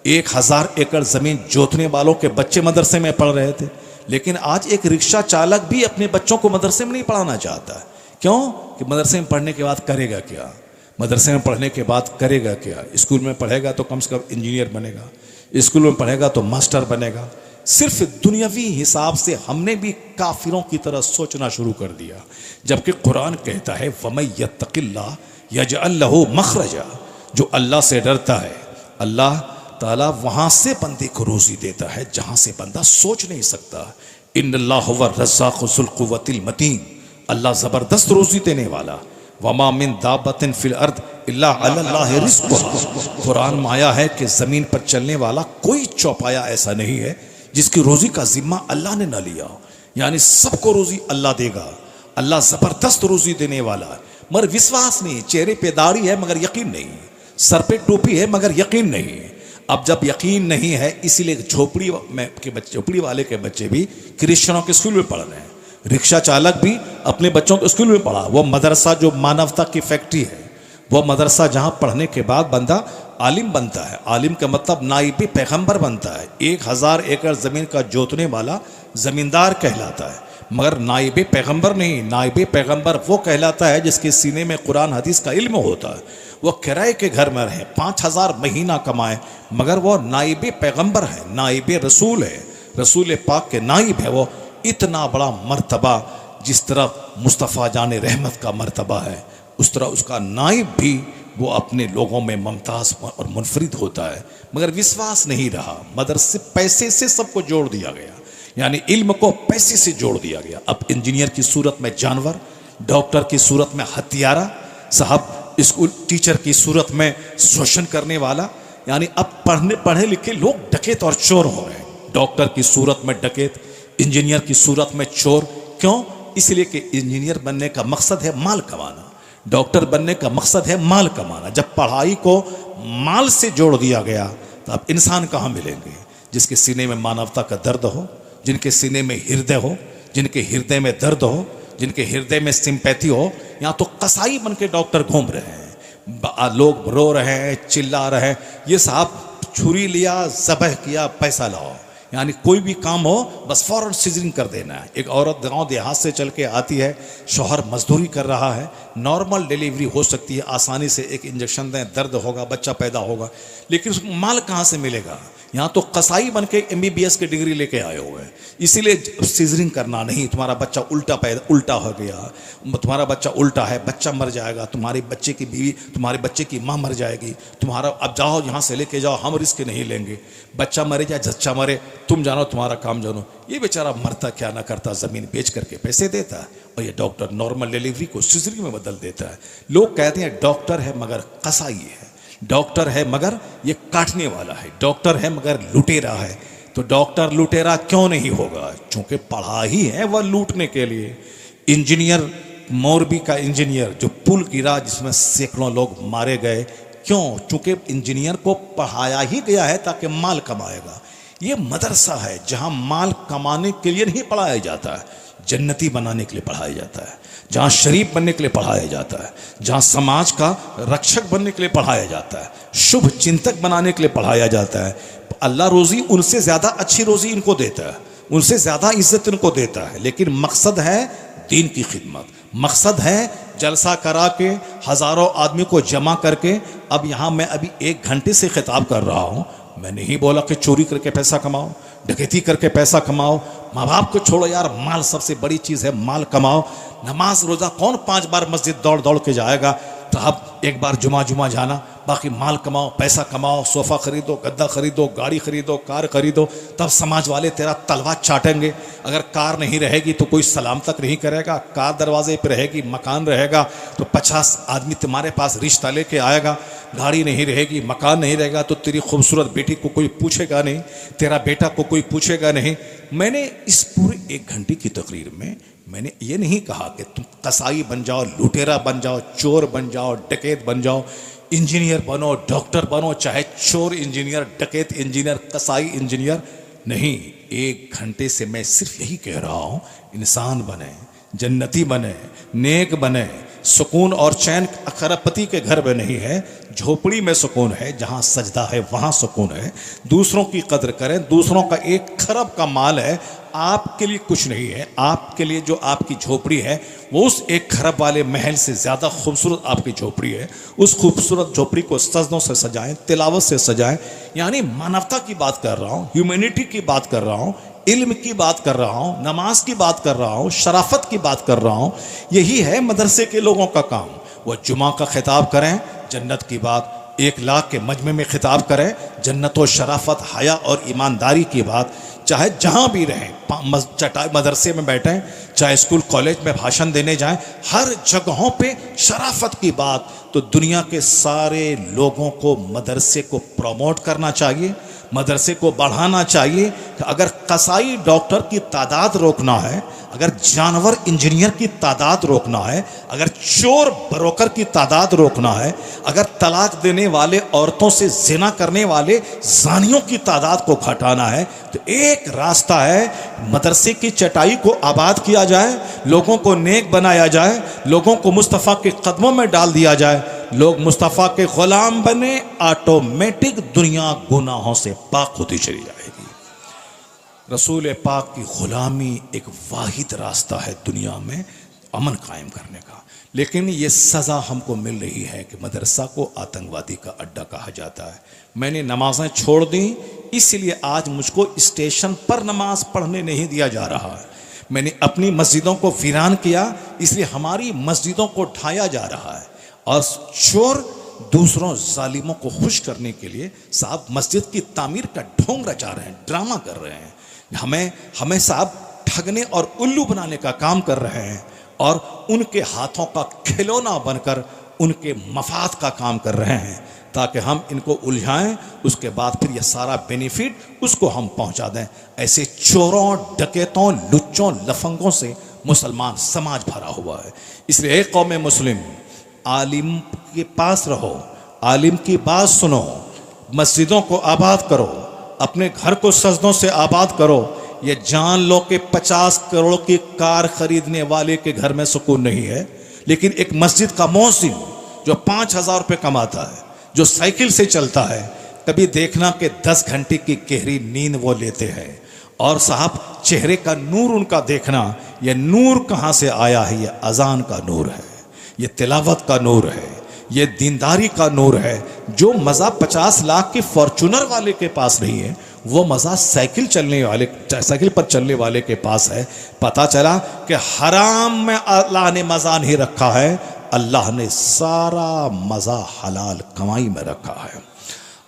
1000 एकड़ ज़मीन जोतने वालों के बच्चे मदरसे में पढ़ रहे थे। लेकिन आज एक रिक्शा चालक भी अपने बच्चों को मदरसे में नहीं पढ़ाना चाहता है। क्यों? कि मदरसे में पढ़ने के बाद करेगा क्या? मदरसे में पढ़ने के बाद करेगा क्या? स्कूल में पढ़ेगा तो कम से कम इंजीनियर बनेगा, स्कूल में पढ़ेगा तो मास्टर बनेगा। सिर्फ दुनियावी हिसाब से हमने भी काफिरों की तरह सोचना शुरू कर दिया, जबकि कुरान कहता है वमन यत्तकिल्लाह यजअल लहू मखरजा, जो अल्लाह से डरता है अल्लाह ताला वहां से बंदे को रोजी देता है जहां से बंदा सोच नहीं सकता। इन्नल्लाह हुवा रज़्ज़ाक़ु ज़ुल क़ुव्वतिल मतीन, अल्लाह ज़बरदस्त रोजी देने वाला। वमा मिन दाबतिन फिल अर्द इल्ला अल्लाह रिज़्क़ुहा, कुरान में आया है कि ज़मीन पर चलने वाला कोई चौपाया ऐसा नहीं है जिसकी रोजी का जिम्मा अल्लाह ने ना लिया। यानी सबको रोजी अल्लाह देगा, अल्लाह ज़बरदस्त रोजी देने वाला है। मगर विश्वास नहीं, चेहरे पे दाढ़ी है मगर यकीन नहीं, सर पे टोपी है मगर यकीन नहीं। अब जब यकीन नहीं है इसीलिए झोपड़ी वाले के बच्चे भी क्रिश्चियनों के स्कूल में पढ़ रहे हैं, रिक्शा चालक भी अपने बच्चों को स्कूल में पढ़ा। वो मदरसा जो मानवता की फैक्ट्री है, वो मदरसा जहाँ पढ़ने के बाद बंदा आलिम बनता है। आलिम का मतलब नाइबे पैगंबर बनता है। 1000 एकड़ ज़मीन का जोतने वाला ज़मींदार कहलाता है, मगर नाइबे पैगंबर नहीं। नाइबे पैगंबर वो कहलाता है जिसके सीने में कुरान हदीस का इल्म होता है। वो किराए के घर में रहे, 5000 महीना कमाए, मगर वो नाइबे पैगंबर है, नाइबे रसूल है, रसूल पाक के नाइब है। वो इतना बड़ा मर्तबा, जिस तरह मुस्तफ़ा जाने रहमत का मर्तबा है, उस तरह उसका नाइब भी वो अपने लोगों में मुमताज़ और मुनफरिद होता है। मगर विश्वास नहीं रहा, मदरसे पैसे से सबको जोड़ दिया गया, यानी इल्म को पैसे से जोड़ दिया गया। अब इंजीनियर की सूरत में जानवर, डॉक्टर की सूरत में हत्यारा, साहब स्कूल टीचर की सूरत में शोषण करने वाला, यानी अब पढ़े लिखे लोग डकैत और चोर हो रहे हैं। डॉक्टर की सूरत में डकैत, इंजीनियर की सूरत में चोर। क्यों? इसलिए कि इंजीनियर बनने का मकसद है माल कमाना, डॉक्टर बनने का मकसद है माल कमाना। जब पढ़ाई को माल से जोड़ दिया गया तो अब इंसान कहाँ मिलेंगे जिसके सीने में मानवता का दर्द हो, जिनके सीने में हृदय हो, जिनके हृदय में दर्द हो, जिनके हृदय में सिंपैथी हो। यहाँ तो कसाई बन के डॉक्टर घूम रहे हैं, लोग रो रहे हैं, चिल्ला रहे हैं, ये साहब छुरी लिया, ज़बह किया, पैसा लाओ। यानी कोई भी काम हो बस फौरन सीजरिंग कर देना है। एक औरत गांव देहात से चल के आती है, शौहर मजदूरी कर रहा है, नॉर्मल डिलीवरी हो सकती है, आसानी से एक इंजेक्शन दें, दर्द होगा, बच्चा पैदा होगा, लेकिन उसको माल कहाँ से मिलेगा? यहाँ तो कसाई बन के MBBS की डिग्री लेके आए हुए हैं। इसीलिए सीजरिंग करना नहीं, तुम्हारा बच्चा उल्टा हो गया, तुम्हारा बच्चा उल्टा है, बच्चा मर जाएगा, तुम्हारे बच्चे की बीवी, तुम्हारे बच्चे की माँ मर जाएगी, तुम्हारा अब जाओ यहाँ से लेके जाओ, हम रिस्क नहीं लेंगे, बच्चा मरे या जच्चा मरे, तुम जानो, तुम्हारा काम जानो। ये बेचारा मरता क्या ना करता, ज़मीन बेच करके पैसे देता है, और ये डॉक्टर नॉर्मल डिलीवरी को सीजरिंग में बदल देता है। लोग कहते हैं डॉक्टर है मगर कसाई है, डॉक्टर है मगर ये काटने वाला है, डॉक्टर है मगर लुटेरा है। तो डॉक्टर लुटेरा क्यों नहीं होगा? चूंकि पढ़ा ही है वह लूटने के लिए। इंजीनियर, मोरबी का इंजीनियर जो पुल गिरा जिसमें सैकड़ों लोग मारे गए, क्यों? चूंकि इंजीनियर को पढ़ाया ही गया है ताकि माल कमाएगा। ये मदरसा है जहां माल कमाने के लिए नहीं पढ़ाया जाता है, जन्नती बनाने के लिए पढ़ाया जाता है, जहाँ शरीफ बनने के लिए पढ़ाया जाता है, जहाँ समाज का रक्षक बनने के लिए पढ़ाया जाता है, शुभ चिंतक बनाने के लिए पढ़ाया जाता है। अल्लाह रोज़ी उनसे ज़्यादा अच्छी रोज़ी इनको देता है, उनसे ज़्यादा इज्जत इनको देता है, लेकिन मकसद है दीन की खिदमत, मकसद है जलसा करा के हज़ारों आदमी को जमा करके। अब यहाँ मैं अभी 1 घंटे से खिताब कर रहा हूँ, मैं नहीं बोला कि चोरी करके पैसा कमाओ, डकैती करके पैसा कमाओ, माँ बाप को छोड़ो यार, माल सबसे बड़ी चीज़ है, माल कमाओ। नमाज रोज़ा कौन 5 बार मस्जिद दौड़ दौड़ के जाएगा? तो अब एक बार जुमा जाना, बाकी माल कमाओ, पैसा कमाओ, सोफ़ा खरीदो, गद्दा खरीदो, गाड़ी खरीदो, कार खरीदो, तब समाज वाले तेरा तलवा चाटेंगे। अगर कार नहीं रहेगी तो कोई सलाम तक नहीं करेगा, कार दरवाजे पे रहेगी, मकान रहेगा तो 50 आदमी तुम्हारे पास रिश्ता लेके आएगा। गाड़ी नहीं रहेगी, मकान नहीं रहेगा तो तेरी खूबसूरत बेटी को कोई पूछेगा नहीं, तेरा बेटा को कोई पूछेगा नहीं। मैंने इस पूरे 1 घंटे की तकरीर में मैंने ये नहीं कहा कि तुम कसाई बन जाओ, लुटेरा बन जाओ, चोर बन जाओ, डकैत बन जाओ, इंजीनियर बनो, डॉक्टर बनो, चाहे चोर इंजीनियर, डकैत इंजीनियर, कसाई इंजीनियर नहीं। 1 घंटे से मैं सिर्फ यही कह रहा हूँ, इंसान बने, जन्नती बने, नेक बने। सुकून और चैन खरबपति के घर में नहीं है, झोपड़ी में सुकून है, जहाँ सजदा है वहाँ सुकून है। दूसरों की कदर करें, दूसरों का 1 खरब का माल है, आपके लिए कुछ नहीं है। आपके लिए जो आपकी झोपड़ी है वो उस 1 खरब वाले महल से ज़्यादा खूबसूरत आपकी झोपड़ी है। उस खूबसूरत झोपड़ी को सजदों से सजाएं, तिलावत से सजाएं। यानी मानवता की बात कर रहा हूँ, ह्यूमैनिटी की बात कर रहा हूँ, इल्म की बात कर रहा हूँ, नमाज की बात कर रहा हूँ, शराफत की बात कर रहा हूँ। यही है मदरसे के लोगों का काम। वह जुमा का खिताब करें, जन्नत की बात, 1 लाख के मजमे में खिताब करें, जन्नत व शराफत, हया और ईमानदारी की बात। चाहे जहाँ भी रहें, मदरसे में बैठें, चाहे स्कूल कॉलेज में भाषण देने जाएं, हर जगहों पे शराफत की बात। तो दुनिया के सारे लोगों को मदरसे को प्रमोट करना चाहिए, मदरसे को बढ़ाना चाहिए। कि अगर कसाई डॉक्टर की तादाद रोकना है, अगर जानवर इंजीनियर की तादाद रोकना है, अगर चोर ब्रोकर की तादाद रोकना है, अगर तलाक देने वाले औरतों से जिना करने वाले जानियों की तादाद को घटाना है, तो एक रास्ता है, मदरसे की चटाई को आबाद किया जाए, लोगों को नेक बनाया जाए, लोगों को मुस्तफ़ा के कदमों में डाल दिया जाए, लोग मुस्तफ़ा के गुलाम बने, ऑटोमेटिक दुनिया गुनाहों से पाक होती चली जाएगी। रसूल पाक की गुलामी एक वाहिद रास्ता है दुनिया में अमन कायम करने का। लेकिन ये सज़ा हमको मिल रही है कि मदरसा को आतंकवादी का अड्डा कहा जाता है। मैंने नमाजें छोड़ दी, इसलिए आज मुझको स्टेशन पर नमाज पढ़ने नहीं दिया जा रहा है। मैंने अपनी मस्जिदों को वीरान किया, इसलिए हमारी मस्जिदों को ढाया जा रहा है। और चोर दूसरों जालिमों को खुश करने के लिए साहब मस्जिद की तामीर का ढोंग रचा रहे हैं, ड्रामा कर रहे हैं, हमें साहब ठगने और उल्लू बनाने का काम कर रहे हैं, और उनके हाथों का खिलौना बनकर उनके मफाद का काम कर रहे हैं, ताकि हम इनको उलझाएं, उसके बाद फिर ये सारा बेनिफिट उसको हम पहुंचा दें। ऐसे चोरों, डकैतों, लुच्चों, लफंगों से मुसलमान समाज भरा हुआ है। इसलिए एक कौम मुस्लिम, आलिम के पास रहो, आलिम की बात सुनो, मस्जिदों को आबाद करो, अपने घर को सजदों से आबाद करो। ये जान लो कि 50 करोड़ की कार खरीदने वाले के घर में सुकून नहीं है, लेकिन एक मस्जिद का मोहसिन जो 5000 रुपये कमाता है, जो साइकिल से चलता है, कभी देखना कि 10 घंटे की गहरी नींद वो लेते हैं। और साहब चेहरे का नूर उनका देखना, ये नूर कहाँ से आया है? ये अजान का नूर है, ये तिलावत का नूर है, ये दीनदारी का नूर है। जो मज़ा 50 लाख के फॉर्चूनर वाले के पास नहीं है, वो मज़ा साइकिल पर चलने वाले के पास है। पता चला कि हराम में अल्लाह ने मज़ा नहीं रखा है, अल्लाह ने सारा मज़ा हलाल कमाई में रखा है।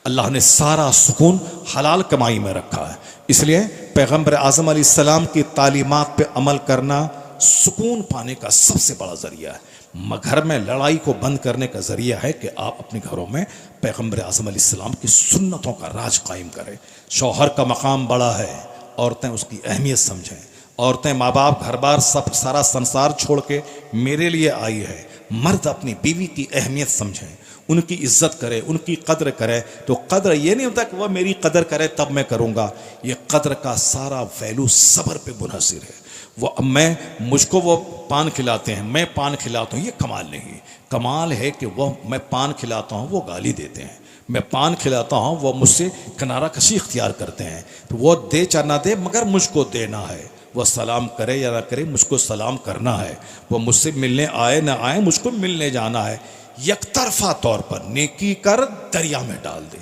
अल्लाह ने सारा सुकून हलाल कमाई में रखा है। इसलिए पैगम्बर आज़म अलैहिस्सलाम की तालीमात पे अमल करना सुकून पाने का सबसे बड़ा ज़रिया है। घर में लड़ाई को बंद करने का ज़रिया है कि आप अपने घरों में पैगम्बर आज़म अलैहिस्सलाम की सुन्नतों का राज कायम करें। शौहर का मकाम बड़ा है, औरतें उसकी अहमियत समझें। औरतें माँ बाप घर बार सब सारा संसार छोड़ के मेरे लिए आई है। मर्द अपनी बीवी की अहमियत समझें, उनकी इज्जत करे, उनकी कद्र करे। तो कद्र ये नहीं होता कि वह मेरी कद्र करे तब मैं करूँगा। ये कद्र का सारा वैल्यू सब्र पे मुनहसिर है। वो मुझको वो पान खिलाते हैं, मैं पान खिलाता हूँ, ये कमाल नहीं। कमाल है कि वह मैं पान खिलाता हूँ, वो गाली देते हैं। मैं पान खिलाता हूँ, वो मुझसे किनारा कशी इख्तियार करते हैं। तो वो दे चाहे ना दे, मगर मुझको देना है। वह सलाम करे या ना करे, मुझको सलाम करना है। वो मुझसे मिलने आए ना आए, मुझको मिलने जाना है। यकतरफा तौर पर नेकी कर दरिया में डाल दे,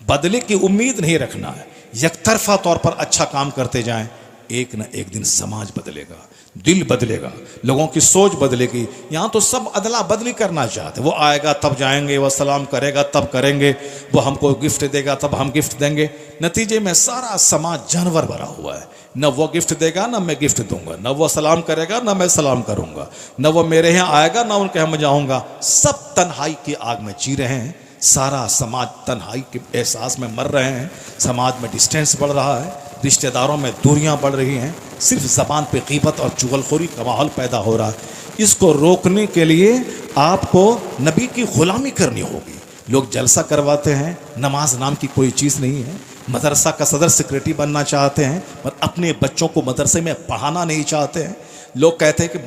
बदले की उम्मीद नहीं रखना है। यकतरफा तौर पर अच्छा काम करते जाएं, एक न एक दिन समाज बदलेगा, दिल बदलेगा, लोगों की सोच बदलेगी। यहाँ तो सब अदला बदली करना चाहते। वो आएगा तब जाएंगे, वह सलाम करेगा तब करेंगे, वो हमको गिफ्ट देगा तब हम गिफ्ट देंगे। नतीजे में सारा समाज जानवर भरा हुआ है। न वो गिफ्ट देगा न मैं गिफ्ट दूंगा, न वो सलाम करेगा न मैं सलाम करूंगा, न वो मेरे यहाँ आएगा न उनके यहाँ जाऊंगा। सब तन्हाई की आग में जी रहे हैं। सारा समाज तन्हाई के एहसास में मर रहे हैं। समाज में डिस्टेंस बढ़ रहा है, रिश्तेदारों में दूरियां बढ़ रही हैं। सिर्फ ज़बान पे ग़ीबत और चुगलखोरी का माहौल पैदा हो रहा है। इसको रोकने के लिए आपको नबी की ग़ुलामी करनी होगी। लोग जलसा करवाते हैं, नमाज नाम की कोई चीज़ नहीं है। मदरसा का सदर सेक्रेटरी बनना चाहते हैं, पर अपने बच्चों को मदरसे में पढ़ाना नहीं चाहते हैं। लोग कहते हैं कि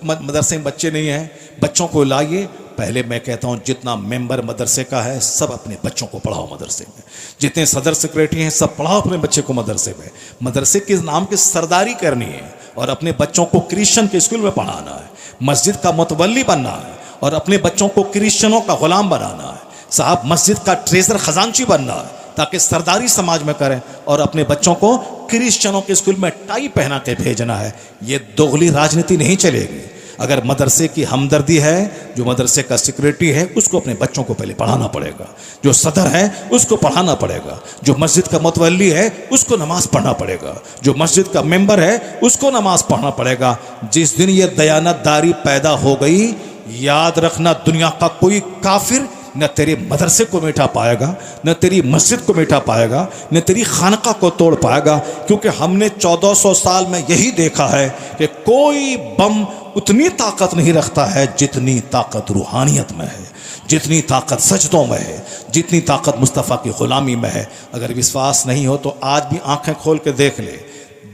मदरसे में बच्चे नहीं हैं, बच्चों को लाइए। पहले मैं कहता हूँ जितना मेंबर मदरसे का है सब अपने बच्चों को पढ़ाओ मदरसे में। जितने सदर सेक्रेटरी हैं सब पढ़ाओ अपने बच्चे को मदरसे में। मदरसे के नाम की सरदारी करनी है और अपने बच्चों को क्रिश्चियन के स्कूल में पढ़ाना है। मस्जिद का मुतवल्ली बनना है और अपने बच्चों को क्रिश्चियनों का गुलाम बनाना है। साहब मस्जिद का ट्रेजर खजांची बनना है ताकि सरदारी समाज में करें, और अपने बच्चों को क्रिश्चियनों के स्कूल में टाई पहना के भेजना है। ये दोगली राजनीति नहीं चलेगी। अगर मदरसे की हमदर्दी है, जो मदरसे का सिक्योरिटी है उसको अपने बच्चों को पहले पढ़ाना पड़ेगा, जो सदर है उसको पढ़ाना पड़ेगा, जो मस्जिद का मुतवल्ली है उसको नमाज पढ़ना पड़ेगा, जो मस्जिद का मेंबर है उसको नमाज पढ़ना पड़ेगा। जिस दिन ये दयानतदारी पैदा हो गई, याद रखना दुनिया का कोई काफिर न तेरे मदरसे को मिटा पाएगा, न तेरी मस्जिद को मिटा पाएगा, न तेरी खानका को तोड़ पाएगा। क्योंकि हमने 1400 साल में यही देखा है कि कोई बम उतनी ताकत नहीं रखता है जितनी ताकत रूहानियत में है, जितनी ताकत सजदों में है, जितनी ताकत मुस्तफ़ा की ग़ुलामी में है। अगर विश्वास नहीं हो तो आज भी आंखें खोल के देख ले।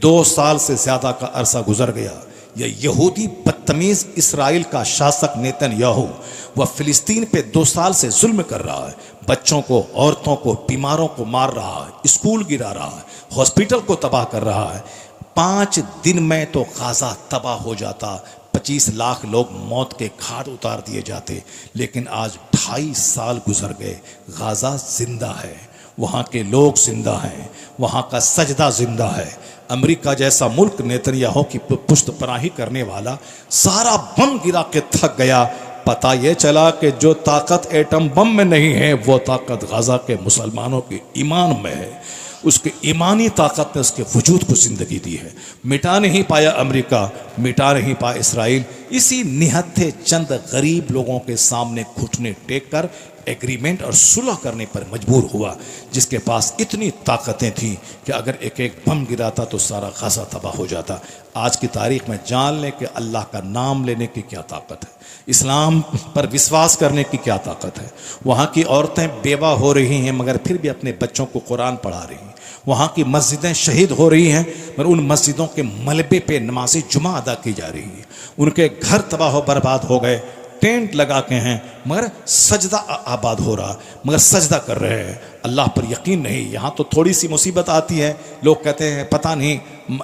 2 साल से ज़्यादा का अरसा गुजर गया, यह यहूदी बदतमीज़ इसराइल का शासक नेतन्याहू वह फ़िलिस्तीन पे 2 साल से जुल्म कर रहा है। बच्चों को, औरतों को, बीमारों को मार रहा है, स्कूल गिरा रहा है, हॉस्पिटल को तबाह कर रहा है। 5 दिन में तो गाज़ा तबाह हो जाता, 25 लाख लोग मौत के घाट उतार दिए जाते। लेकिन आज 2.5 साल गुजर गए, गाज़ा जिंदा है, वहाँ के लोग जिंदा हैं, वहाँ का सजदा जिंदा है। अमेरिका जैसा मुल्क नेतन्याहू की पुष्ट पनाही करने वाला सारा बम गिरा के थक गया। पता ये चला कि जो ताकत एटम बम में नहीं है, वो ताकत गाज़ा के मुसलमानों के ईमान में है। उसके ईमानी ताकत ने उसके वजूद को ज़िंदगी दी है। मिटा नहीं पाया अमेरिका, मिटा नहीं पाया इसराइल। इसी निहत्थे चंद गरीब लोगों के सामने घुटने टेक कर एग्रीमेंट और सुलह करने पर मजबूर हुआ, जिसके पास इतनी ताकतें थीं कि अगर एक एक बम गिराता तो सारा गाज़ा तबाह हो जाता। आज की तारीख़ में जान लें कि अल्लाह का नाम लेने की क्या ताकत है, इस्लाम पर विश्वास करने की क्या ताकत है। वहाँ की औरतें बेवा हो रही हैं मगर फिर भी अपने बच्चों को कुरान पढ़ा रही हैं। वहाँ की मस्जिदें शहीद हो रही हैं मगर उन मस्जिदों के मलबे पे नमाज़ जुमा अदा की जा रही है। उनके घर तबाह बर्बाद हो गए, टेंट लगा के हैं मगर सजदा आबाद हो रहा, मगर सजदा कर रहे हैं, अल्लाह पर यकीन नहीं। यहाँ तो थोड़ी सी मुसीबत आती है, लोग कहते हैं पता नहीं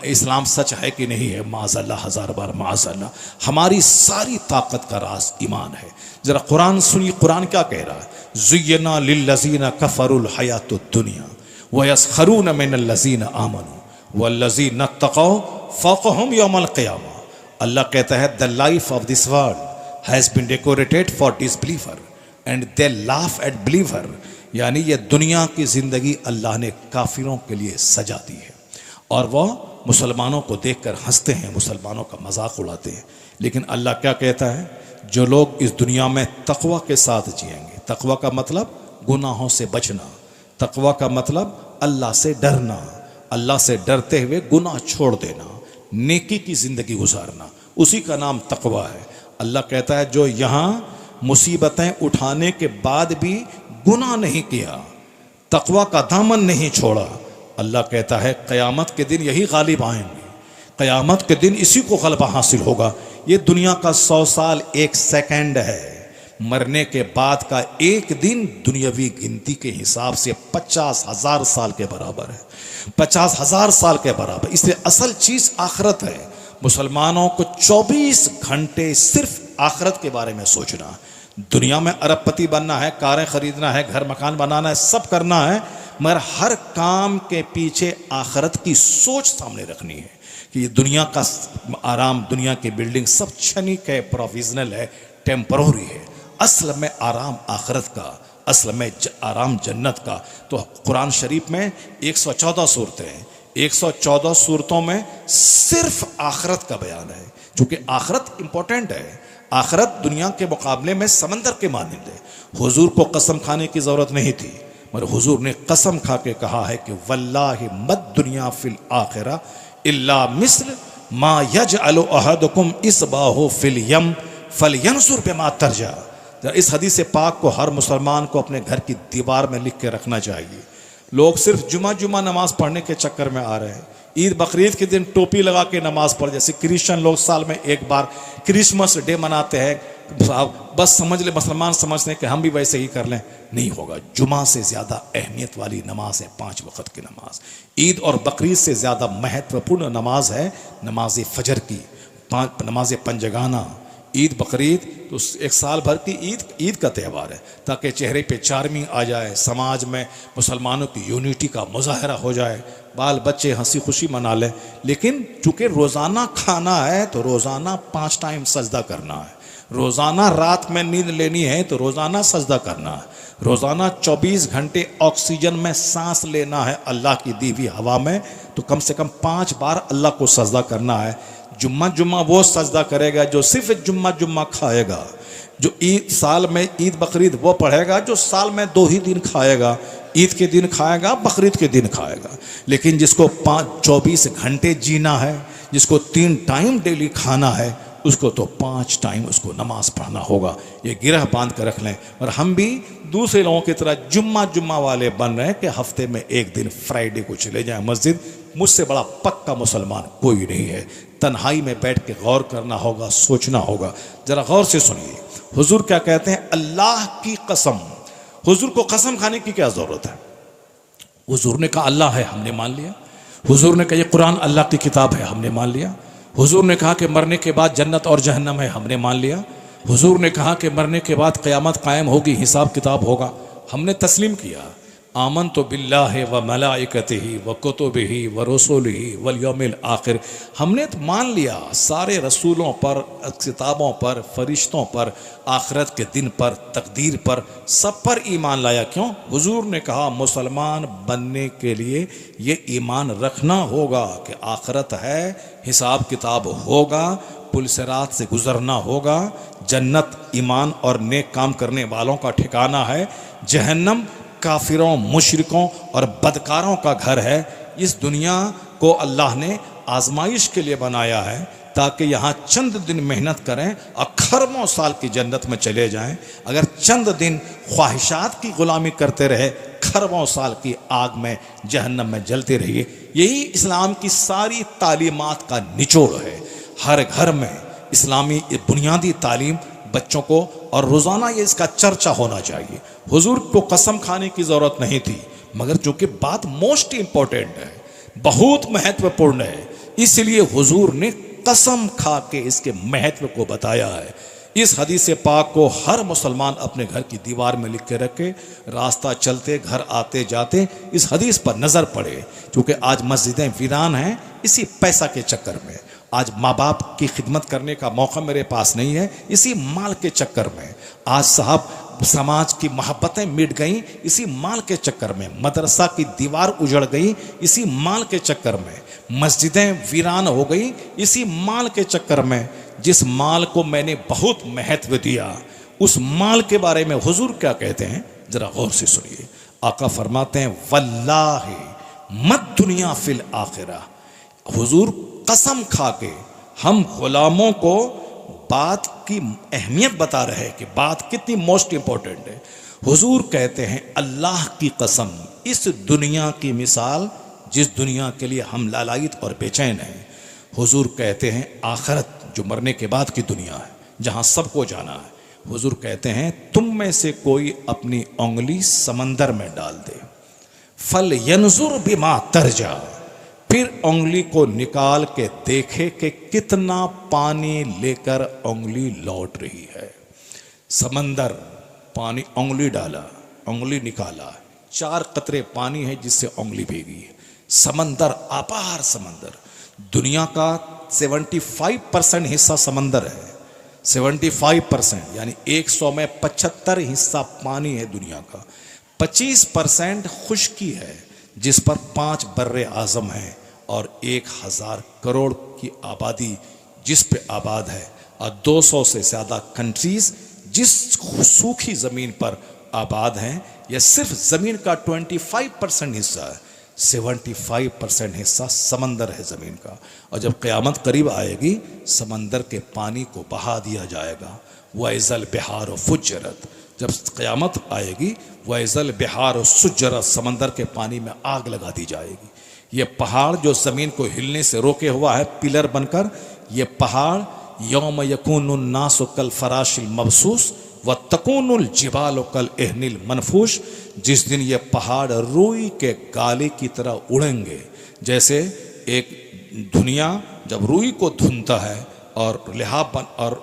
इस्लाम सच है कि नहीं है। माज़अल्लाह, हज़ार बार माज़अल्लाह। हमारी सारी ताकत का राज ईमान है। ज़रा कुरान सुनिए, कुरान क्या कह रहा है। ज़ुय्यना लिल्लज़ीना कफ़रुल हयातुद दुनिया व यस्खरून मिनल्लज़ीना आमनू वल्लज़ीना तक़ौ फ़ौक़हुम यौमल क़ियामा। अल्लाह कहता है the life of this world has been decorated for disbeliever and they laugh at believer. यानी ये दुनिया की ज़िंदगी अल्लाह ने काफिरों के लिए सजा दी है और वह मुसलमानों को देखकर हंसते हैं, मुसलमानों का मजाक उड़ाते हैं। लेकिन अल्लाह क्या कहता है, जो लोग इस दुनिया में तक़वा के साथ जिएंगे, तक़वा का मतलब गुनाहों से बचना, तक़वा का मतलब अल्लाह से डरना, अल्लाह से डरते हुए गुनाह छोड़ देना, नेकी की ज़िंदगी गुजारना, उसी का नाम तक़वा है। अल्लाह कहता है जो यहाँ मुसीबतें उठाने के बाद भी गुनाह नहीं किया, तक़वा का दामन नहीं छोड़ा, अल्लाह कहता है क़यामत के दिन यही गालिब आएंगे, क़यामत के दिन इसी को गलबा हासिल होगा। ये दुनिया का 100 साल 1 सेकंड है, मरने के बाद का एक दिन दुनियावी गिनती के हिसाब से 50,000 साल के बराबर है, 50,000 साल के बराबर। इसलिए असल चीज़ आखिरत है। मुसलमानों को 24 घंटे सिर्फ आखिरत के बारे में सोचना। दुनिया में अरबपति बनना है, कारें खरीदना है, घर मकान बनाना है, सब करना है, मगर हर काम के पीछे आखिरत की सोच सामने रखनी है कि ये दुनिया का आराम, दुनिया की बिल्डिंग सब क्षणिक है, प्रोविजनल है, टेम्पररी है। असल में आराम आखिरत का, असल में आराम जन्नत का। तो कुरान शरीफ में 114 सूरतें हैं, 114 सूरतों में सिर्फ आखिरत का बयान है, क्योंकि आखिरत इंपॉर्टेंट है। आखिरत दुनिया के मुकाबले में समंदर के मानंद है। हुजूर को कसम खाने की ज़रूरत नहीं थी, मगर हुजूर ने कसम खा के कहा है कि वल्लाहि मद दुनिया फिल आखिरा इल्ला मिस्ल मा यजअलु अहदुकुम इसबाहु फिल यम फलयंजुर बिमा तरजा। इस हदीस पाक को हर मुसलमान को अपने घर की दीवार में लिख के रखना चाहिए। लोग सिर्फ जुमा नमाज पढ़ने के चक्कर में आ रहे हैं। ईद बकरीद के दिन टोपी लगा के नमाज पढ़, जैसे क्रिश्चियन लोग साल में एक बार क्रिसमस डे मनाते हैं, बस समझ ले, मुसलमान समझते हैं कि हम भी वैसे ही कर लें। नहीं होगा। जुमा से ज़्यादा अहमियत वाली नमाज है 5 वक्त की नमाज। ईद और बकरीद से ज़्यादा महत्वपूर्ण नमाज है नमाज फजर की, नमाज पंजगाना। ईद बकरीद तो एक साल भर की ईद का त्यौहार है, ताकि चेहरे पे चार्मिंग आ जाए, समाज में मुसलमानों की यूनिटी का मुजाहरा हो जाए, बाल बच्चे हंसी खुशी मना लें। लेकिन चूँकि रोज़ाना खाना है तो रोज़ाना 5 टाइम सजदा करना है, रोज़ाना रात में नींद लेनी है तो रोज़ाना सजदा करना है, रोज़ाना 24 घंटे ऑक्सीजन में सांस लेना है अल्लाह की दी हुई हवा में, तो कम से कम 5 बार अल्लाह को सजदा करना है। जुम्मा वो सजदा करेगा जो सिर्फ जुम्मा खाएगा, जो ईद साल में ईद बकरीद वो पढ़ेगा जो साल में 2 ही दिन खाएगा, ईद के दिन खाएगा, बकरीद के दिन खाएगा। लेकिन जिसको 24 घंटे जीना है, जिसको 3 टाइम डेली खाना है, उसको तो 5 टाइम उसको नमाज पढ़ना होगा। ये गिरह बांध कर रख लें। और हम भी दूसरे लोगों की तरह जुम्मा वाले बन रहे हैं कि हफ्ते में एक दिन फ्राइडे को चले जाएं मस्जिद। मुझसे बड़ा पक्का मुसलमान कोई नहीं है। तन्हाई में बैठ के गौर करना होगा, सोचना होगा। जरा गौर से सुनिए हुजूर क्या कहते हैं, अल्लाह की कसम। हुजूर को कसम खाने की क्या जरूरत है? हुजूर ने कहा अल्लाह है, हमने मान लिया। हुजूर ने कहा ये कुरान अल्लाह की किताब है, हमने मान लिया। हुजूर ने कहा कि मरने के बाद जन्नत और जहन्नम है, हमने मान लिया। हुजूर ने कहा कि मरने के बाद क़यामत कायम होगी, हिसाब किताब होगा, हमने तस्लीम किया। आमन तो बिल्लाहि व मलाइकतिही व कुतुबिही व रसूलिही वल यौमिल आखिर, हमने तो मान लिया सारे रसूलों पर, किताबों पर, फरिश्तों पर, आखिरत के दिन पर, तकदीर पर, सब पर ईमान लाया। क्यों? हुजूर ने कहा मुसलमान बनने के लिए ये ईमान रखना होगा कि आखिरत है, हिसाब किताब होगा, पुल सिरात से गुजरना होगा, जन्नत ईमान और नेक काम करने वालों का ठिकाना है, जहन्नम काफिरों, मुशरिकों और बदकारों का घर है। इस दुनिया को अल्लाह ने आजमाइश के लिए बनाया है ताकि यहाँ चंद दिन मेहनत करें और खरबों साल की जन्नत में चले जाएं। अगर चंद दिन ख्वाहिशात की गुलामी करते रहे, खरबों साल की आग में, जहन्नम में जलते रहिए। यही इस्लाम की सारी तालीमात का निचोड़ है। हर घर में इस्लामी बुनियादी तालीम बच्चों को, और रोज़ाना ये इसका चर्चा होना चाहिए। हुजूर को कसम खाने की ज़रूरत नहीं थी, मगर चूंकि बात मोस्ट इम्पोर्टेंट है, बहुत महत्वपूर्ण है, इसलिए हुजूर ने कसम खा के इसके महत्व को बताया है। इस हदीस पाक को हर मुसलमान अपने घर की दीवार में लिख के रखे, रास्ता चलते घर आते जाते इस हदीस पर नज़र पड़े। क्योंकि आज मस्जिदें वीरान हैं इसी पैसा के चक्कर में, आज माँ बाप की खिदमत करने का मौका मेरे पास नहीं है इसी माल के चक्कर में, आज साहब समाज की मोहब्बतें मिट गई इसी माल के चक्कर में, मदरसा की दीवार उजड़ गई इसी माल के चक्कर में, मस्जिदें वीरान हो गई इसी माल के चक्कर में। जिस माल को मैंने बहुत महत्व दिया, उस माल के बारे में हुजूर क्या कहते हैं जरा गौर से सुनिए। आका फरमाते हैं वल्लाहि मत दुनिया फिल आखिरा। हुजूर कसम खा के हम गुलामों को बात की अहमियत बता रहे हैं कि बात कितनी मोस्ट इंपॉर्टेंट है। हुजूर कहते हैं अल्लाह की कसम, इस दुनिया की मिसाल जिस दुनिया के लिए हम लालायित और बेचैन हैं, हुजूर कहते हैं आखिरत जो मरने के बाद की दुनिया है जहां सबको जाना है, हुजूर कहते हैं तुम में से कोई अपनी उंगली समंदर में डाल दे, फल यंजुर बिमा तरजा, फिर उंगली को निकाल के देखे कि कितना पानी लेकर उंगली लौट रही है। समंदर, पानी, उंगली डाला, उंगली निकाला, 4 कतरे पानी है जिससे उंगली भीगी है। समंदर, अपार समंदर, दुनिया का 75% हिस्सा समंदर है, 75% यानी 100 में 75 हिस्सा पानी है दुनिया का, 25% खुश्की है जिस पर 5 बर्रे आज़म हैं और 1000 करोड़ की आबादी जिस पे आबाद है, और 200 से ज़्यादा कंट्रीज जिस सूखी ज़मीन पर आबाद हैं। यह सिर्फ ज़मीन का 25% हिस्सा है, 75% हिस्सा समंदर है ज़मीन का। और जब क़यामत करीब आएगी समंदर के पानी को बहा दिया जाएगा। वैज़ल बिहार फुज्जरत, जब क़यामत आएगी वैज़ल बिहार सुज्जरत, समंदर के पानी में आग लगा दी जाएगी। ये पहाड़ जो ज़मीन को हिलने से रोके हुआ है पिलर बनकर, ये पहाड़ यौम यकूनुन नासु कल फराशिल मबसूस व तकूनुल जिबालु कल एहनिल मनफूश, जिस दिन ये पहाड़ रुई के गाले की तरह उड़ेंगे। जैसे एक दुनिया जब रुई को धुनता है और लिहाफ और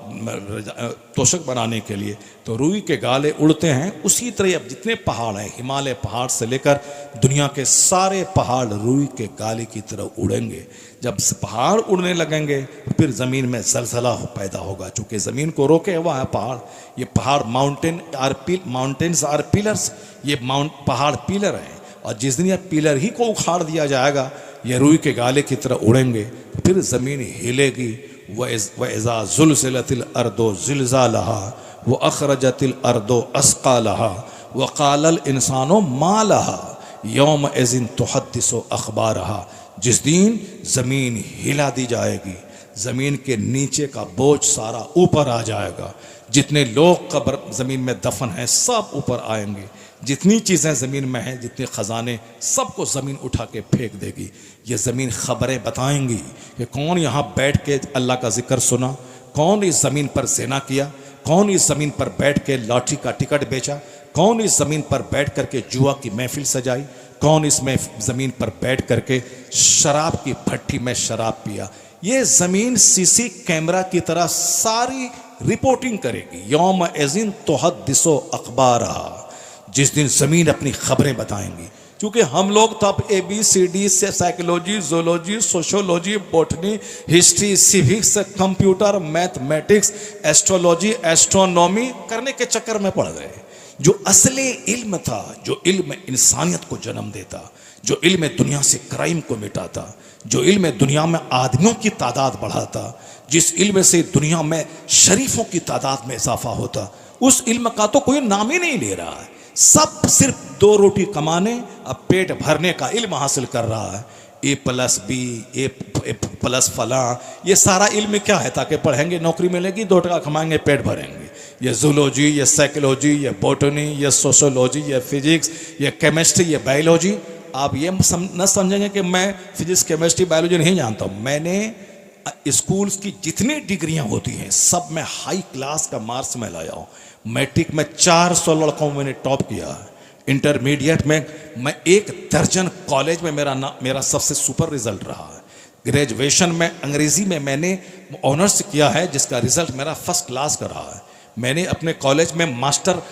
तोशक बनाने के लिए तो रुई के गाले उड़ते हैं, उसी तरह अब जितने पहाड़ हैं, हिमालय पहाड़ से लेकर दुनिया के सारे पहाड़ रुई के गाले की तरह उड़ेंगे। जब पहाड़ उड़ने लगेंगे फिर ज़मीन में ज़लज़ला पैदा होगा, चूँकि ज़मीन को रोके हुआ है पहाड़। ये पहाड़ माउंटेन्स आर पिलर्स, ये पहाड़ पिलर हैं, और जिस दिन ये पिलर ही को उखाड़ दिया जाएगा ये रुई के गाले की तरह उड़ेंगे, फिर ज़मीन हिलेगी। वइज़ा ज़ुलज़िलतिल अर्दो ज़िलज़ालहा व अख़रजतिल अर्दो अस्क़ालहा व क़ालल इंसानो मा लहा यौम इज़िन तुहद्दिसु अख़बारहा, जिस दिन ज़मीन हिला दी जाएगी, ज़मीन के नीचे का बोझ सारा ऊपर आ जाएगा, जितने लोग कब्र ज़मीन में दफन हैं सब ऊपर आएंगे, जितनी चीज़ें ज़मीन में हैं, जितने ख़जाने, सबको ज़मीन उठा के फेंक देगी। ये ज़मीन ख़बरें बताएंगी कि कौन यहाँ बैठ के अल्लाह का जिक्र सुना, कौन इस ज़मीन पर ज़िना किया, कौन इस ज़मीन पर बैठ के लॉटरी का टिकट बेचा, कौन इस ज़मीन पर बैठ करके जुआ की महफिल सजाई, कौन इसमें ज़मीन पर बैठ करके शराब की भट्टी में शराब पिया। ये ज़मीन सीसी कैमरा की तरह सारी रिपोर्टिंग करेगी। यौम इज़िन तुहद्दिसु अख़बारहा, जिस दिन ज़मीन अपनी खबरें बताएंगी। क्योंकि हम लोग तो अब ABCD से psychology, zoology, sociology, botany, history, civics, computer, mathematics, astrology, astronomy करने के चक्कर में पड़ गए। जो असली इल्म था, जो इल्म इंसानियत को जन्म देता, जो इल्म दुनिया से क्राइम को मिटाता, जो इल्म दुनिया में आदमियों की तादाद बढ़ाता, जिस इल्म से दुनिया में शरीफों की तादाद में इजाफा होता, उस इल्म का तो कोई नाम ही नहीं ले रहा है। सब सिर्फ 2 रोटी कमाने, अब पेट भरने का इल्म हासिल कर रहा है। A+B, A+ फला, ये सारा इल्म क्या है? ताकि पढ़ेंगे नौकरी मिलेगी, 2 टका कमाएंगे, पेट भरेंगे। ये जूलॉजी, ये साइकोलॉजी, ये बॉटनी, ये सोशोलॉजी, ये फिजिक्स, ये केमिस्ट्री, ये बायोलॉजी। आप ये न समझेंगे कि मैं फिजिक्स, केमिस्ट्री, बायोलॉजी नहीं जानता हूँ। मैंने स्कूल्स की जितनी डिग्रियां होती हैं सब में हाई क्लास का मार्क्स मैं लाया हूँ। मैट्रिक में 400 लड़कों मैंने टॉप किया है। इंटरमीडिएट में मैं 1 दर्जन कॉलेज में मेरा सबसे सुपर रिजल्ट रहा है। ग्रेजुएशन में अंग्रेजी में मैंने ऑनर्स किया है जिसका रिजल्ट मेरा फर्स्ट क्लास का रहा है। मैंने अपने कॉलेज में मास्टर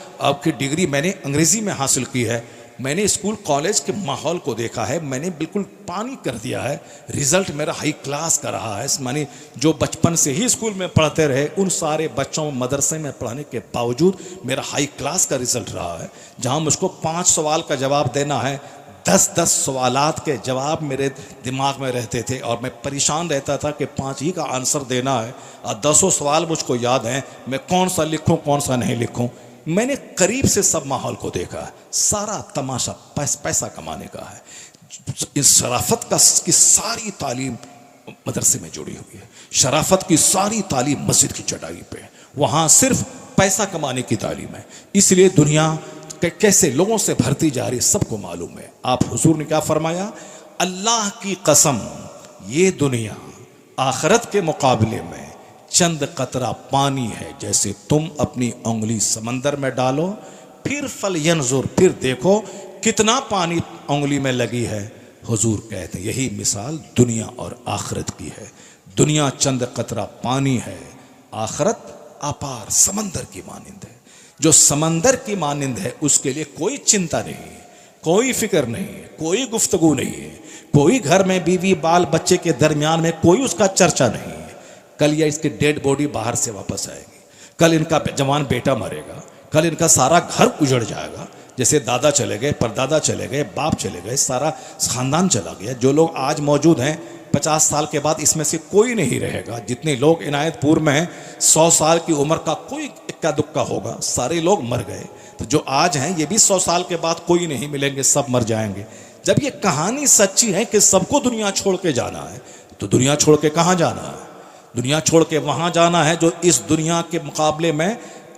की डिग्री मैंने अंग्रेजी में हासिल की है। मैंने स्कूल कॉलेज के माहौल को देखा है, मैंने बिल्कुल पानी कर दिया है। रिजल्ट मेरा हाई क्लास का रहा है। माने जो बचपन से ही स्कूल में पढ़ते रहे उन सारे बच्चों मदरसे में पढ़ने के बावजूद मेरा हाई क्लास का रिजल्ट रहा है। जहां मुझको 5 सवाल का जवाब देना है, 10-10 सवालात के जवाब मेरे दिमाग में रहते थे और मैं परेशान रहता था कि 5 ही का आंसर देना है और 10 सवाल मुझको याद हैं, मैं कौन सा लिखूं कौन सा नहीं लिखूं। मैंने करीब से सब माहौल को देखा है। सारा तमाशा पैसा कमाने का है। इस शराफत की सारी तालीम मदरसे में जुड़ी हुई है। शराफत की सारी तालीम मस्जिद की चटाई पे है। वहाँ सिर्फ पैसा कमाने की तालीम है। इसलिए दुनिया कैसे लोगों से भरती जा रही सबको मालूम है। आप हुजूर ने क्या फरमाया, अल्लाह की कसम ये दुनिया आखिरत के मुकाबले में चंद कतरा पानी है। जैसे तुम अपनी उंगली समंदर में डालो फिर फलयंजुर, फिर देखो कितना पानी उंगली में लगी है। हुजूर कहते हैं यही मिसाल दुनिया और आखिरत की है। दुनिया चंद कतरा पानी है, आखिरत अपार समंदर की मानिंद है। जो समंदर की मानिंद है उसके लिए कोई चिंता नहीं है, कोई फिक्र नहीं है, कोई गुफ्तगू नहीं है, कोई घर में बीवी बाल बच्चे के दरमियान में कोई उसका चर्चा नहीं है। कल या इसकी डेड बॉडी बाहर से वापस आएगी, कल इनका जवान बेटा मरेगा, कल इनका सारा घर उजड़ जाएगा। जैसे दादा चले गए, परदादा चले गए, बाप चले गए, सारा खानदान चला गया। जो लोग आज मौजूद हैं 50 साल के बाद इसमें से कोई नहीं रहेगा। जितने लोग इनायतपुर में हैं 100 साल की उम्र का कोई इक्का दुक्का होगा, सारे लोग मर गए। तो जो आज हैं ये भी 100 साल के बाद कोई नहीं मिलेंगे, सब मर जाएंगे। जब ये कहानी सच्ची है कि सबको दुनिया छोड़ के जाना है, तो दुनिया छोड़ के कहाँ जाना है? दुनिया छोड़ के वहाँ जाना है जो इस दुनिया के मुकाबले में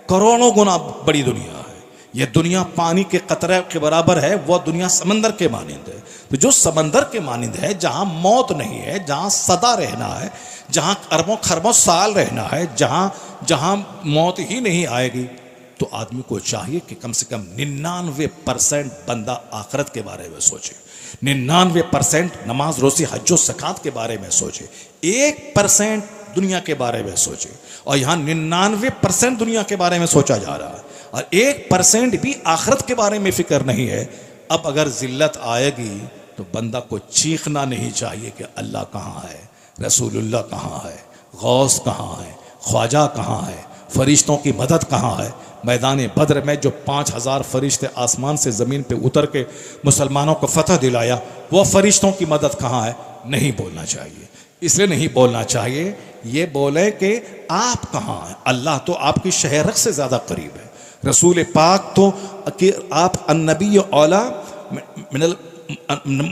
करोड़ों गुना बड़ी दुनिया है। यह दुनिया पानी के कतरे के बराबर है, वह दुनिया समंदर के मानिंद है। तो जो समंदर के मानिंद है, जहाँ मौत नहीं है, जहाँ सदा रहना है, जहाँ अरबों खरबों साल रहना है, जहाँ मौत ही नहीं आएगी, तो आदमी को चाहिए कि कम से कम 99% बंदा आखिरत के बारे में सोचे, 99% नमाज रोज़ी हज्जो ज़कात के बारे में सोचे, 1% दुनिया के बारे में सोचे। और यहाँ 99% दुनिया के बारे में सोचा जा रहा है और 1% भी आखिरत के बारे में फिक्र नहीं है। अब अगर जिल्लत आएगी तो बंदा को चीखना नहीं चाहिए कि अल्लाह कहाँ है, रसूलुल्लाह कहाँ है, गौस कहाँ है, ख्वाजा कहाँ है, फरिश्तों की मदद कहाँ है। मैदान बद्र में जो 5000 फरिश्ते आसमान से ज़मीन पे उतर के मुसलमानों को फतह दिलाया, वो फरिश्तों की मदद कहाँ है, नहीं बोलना चाहिए। इसलिए नहीं बोलना चाहिए, ये बोले कि आप कहाँ हैं। अल्लाह तो आपकी शहरक से ज़्यादा करीब है, रसूल पाक तो कि आप अन्नबी औला मिनल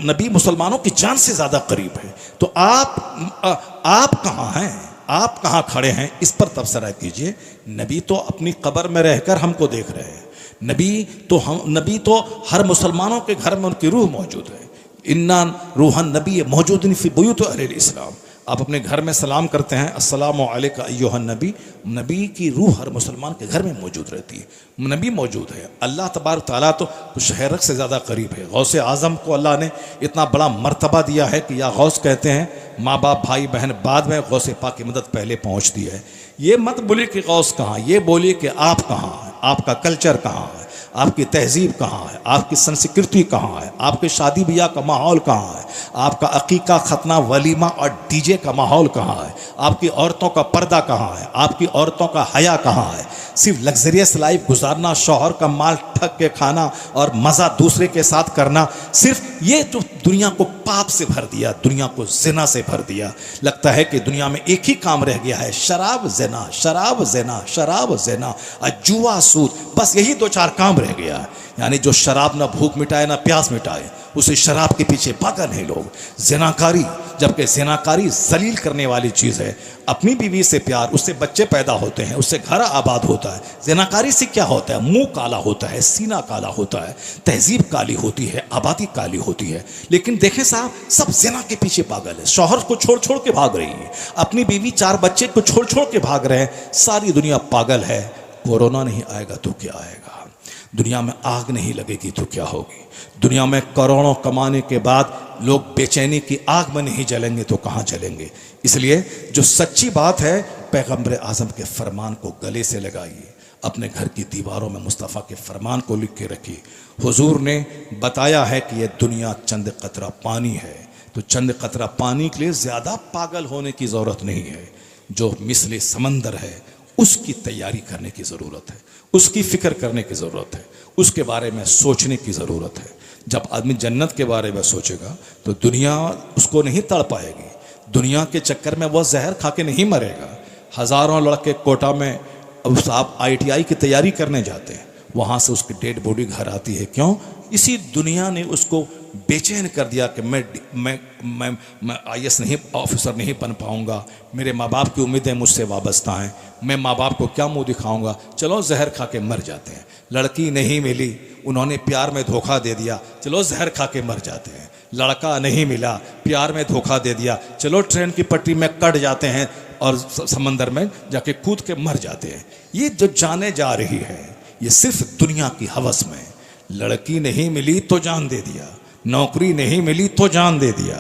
नबी मुसलमानों की जान से ज़्यादा करीब है। तो आप कहाँ हैं, आप कहाँ खड़े हैं, इस पर तबसरा कीजिए। नबी तो अपनी कब्र में रहकर हमको देख रहे हैं। नबी तो हर मुसलमानों के घर में उनकी रूह मौजूद है। इन्ना रूहन नबी मौजूद फी बुयूत अहलिल इस्लाम। आप अपने घर में सलाम करते हैं, अस्सलामु अलैका अय्युहन नबी। नबी की रूह हर मुसलमान के घर में मौजूद रहती है, नबी मौजूद है। अल्लाह तबारक तआला तो शहरक से ज़्यादा करीब है। गौसे आज़म को अल्लाह ने इतना बड़ा मर्तबा दिया है कि या गौस कहते हैं, माँ बाप भाई बहन बाद में, गौसे पाक की मदद पहले पहुँचती है। ये मत बोलिए कि गौस कहाँ, ये बोलिए कि आप कहाँ हैं, आपका कल्चर कहाँ है, आपकी तहजीब कहाँ है, आपकी संस्कृति कहाँ है, आपके शादी ब्याह का माहौल कहाँ है, आपका अकीका खतना वलीमा और डीजे का माहौल कहाँ है, आपकी औरतों का पर्दा कहाँ है, आपकी औरतों का हया कहाँ है। सिर्फ लग्जरियस लाइफ गुजारना, शौहर का माल ठग के खाना और मज़ा दूसरे के साथ करना, सिर्फ ये तो दुनिया को पाप से भर दिया, दुनिया को ज़िना से भर दिया। लगता है कि दुनिया में एक ही काम रह गया है, शराब ज़िना, शराब ज़िना, शराब ज़िना और जुआ सूद, बस यही 2-4 काम रह गया है। यानी जो शराब ना भूख मिटाए ना प्यास मिटाए, उसे शराब के पीछे पागल हैं लोग। ज़िनाकारी, जबकि ज़िनाकारी जलील करने वाली चीज़ है। अपनी बीवी से प्यार, उससे बच्चे पैदा होते हैं, उससे घर आबाद होता है। ज़िनाकारी से क्या होता है? मुंह काला होता है, सीना काला होता है, तहजीब काली होती है, आबादी काली होती है। लेकिन देखें साहब, सब ज़िना के पीछे पागल है। शौहर को छोड़ छोड़ के भाग रही है, अपनी बीवी 4 बच्चे को छोड़ छोड़ के भाग रहे हैं। सारी दुनिया पागल है। कोरोना नहीं आएगा तो क्या आएगा? दुनिया में आग नहीं लगेगी तो क्या होगी? दुनिया में करोड़ों कमाने के बाद लोग बेचैनी की आग में नहीं जलेंगे तो कहाँ जलेंगे? इसलिए जो सच्ची बात है, पैगंबर आज़म के फरमान को गले से लगाइए, अपने घर की दीवारों में मुस्तफ़ा के फरमान को लिख के रखिए। हुजूर ने बताया है कि यह दुनिया चंद कतरा पानी है, तो चंद कतरा पानी के लिए ज़्यादा पागल होने की ज़रूरत नहीं है। जो मिसले समंदर है उसकी तैयारी करने की ज़रूरत है, उसकी फ़िक्र करने की ज़रूरत है, उसके बारे में सोचने की ज़रूरत है। जब आदमी जन्नत के बारे में सोचेगा तो दुनिया उसको नहीं तड़ पाएगी। दुनिया के चक्कर में वह जहर खा के नहीं मरेगा। हज़ारों लड़के कोटा में अब साहब ITI की तैयारी करने जाते हैं, वहाँ से उसकी डेड बॉडी घर आती है। क्यों? इसी दुनिया ने उसको बेचैन कर दिया कि मैं IAS नहीं ऑफिसर नहीं बन पाऊंगा, मेरे माँ बाप की उम्मीदें मुझसे वाबस्ता हैं, मैं माँ बाप को क्या मुंह दिखाऊंगा, चलो जहर खा के मर जाते हैं। लड़की नहीं मिली, उन्होंने प्यार में धोखा दे दिया, चलो जहर खा के मर जाते हैं। लड़का नहीं मिला, प्यार में धोखा दे दिया, चलो ट्रेन की पटरी में कट जाते हैं और समंदर में जाके कूद के मर जाते हैं। ये जो जाने जा रही है, ये सिर्फ दुनिया की हवस में। लड़की नहीं मिली तो जान दे दिया, नौकरी नहीं मिली तो जान दे दिया,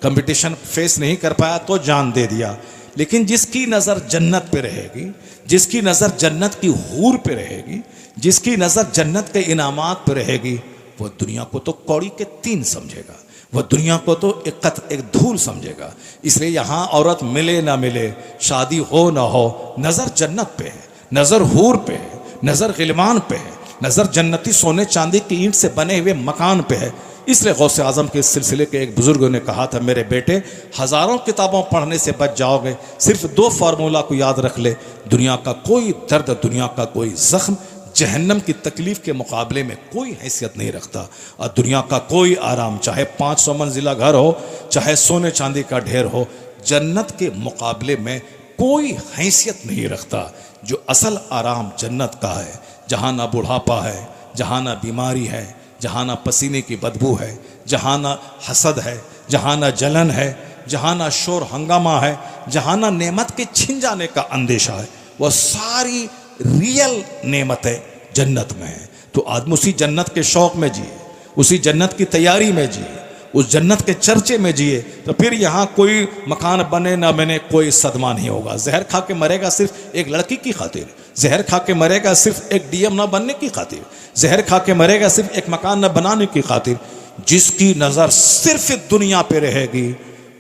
कंपटीशन फेस नहीं कर पाया तो जान दे दिया। लेकिन जिसकी नज़र जन्नत पे रहेगी, जिसकी नज़र जन्नत की हूर पे रहेगी, जिसकी नज़र जन्नत के इनामात पे रहेगी, वो दुनिया को तो कौड़ी के 3 समझेगा, वह दुनिया को तो एक धूल समझेगा। इसलिए यहाँ औरत मिले ना मिले, शादी हो ना हो, नज़र जन्नत पे है, नज़र हूर पे है, नज़र गिलमान पे है, नज़र जन्नती सोने चांदी की ईंट से बने हुए मकान पे है। इसलिए गौसे आज़म के सिलसिले के एक बुजुर्ग ने कहा था, मेरे बेटे हज़ारों किताबों पढ़ने से बच जाओगे, सिर्फ 2 फार्मूला को याद रख ले। दुनिया का कोई दर्द, दुनिया का कोई ज़ख्म जहन्नम की तकलीफ़ के मुकाबले में कोई हैसियत नहीं रखता। और दुनिया का कोई आराम, चाहे 500 मंजिला घर हो, चाहे सोने चांदी का ढेर हो, जन्नत के मुकाबले में कोई हैसियत नहीं रखता। जो असल आराम जन्नत का है, जहाँ ना बुढ़ापा है, जहाँ ना बीमारी है, जहाँ ना पसीने की बदबू है, जहाँ ना हसद है, जहाँ ना जलन है, जहाँ ना शोर हंगामा है, जहाँ ना नेमत के छिन जाने का अंदेशा है, वह सारी रियल नेमतें जन्नत में है। तो आदमी उसी जन्नत के शौक़ में जिए, उसी जन्नत की तैयारी में जिए, उस जन्नत के चर्चे में जिए, तो फिर यहाँ कोई मकान बने ना बने कोई सदमा नहीं होगा। जहर खा के मरेगा सिर्फ एक लड़की की खातिर, जहर खा के मरेगा सिर्फ एक DM ना बनने की खातिर, जहर खा के मरेगा सिर्फ एक मकान ना बनाने की खातिर। जिसकी नज़र सिर्फ दुनिया पे रहेगी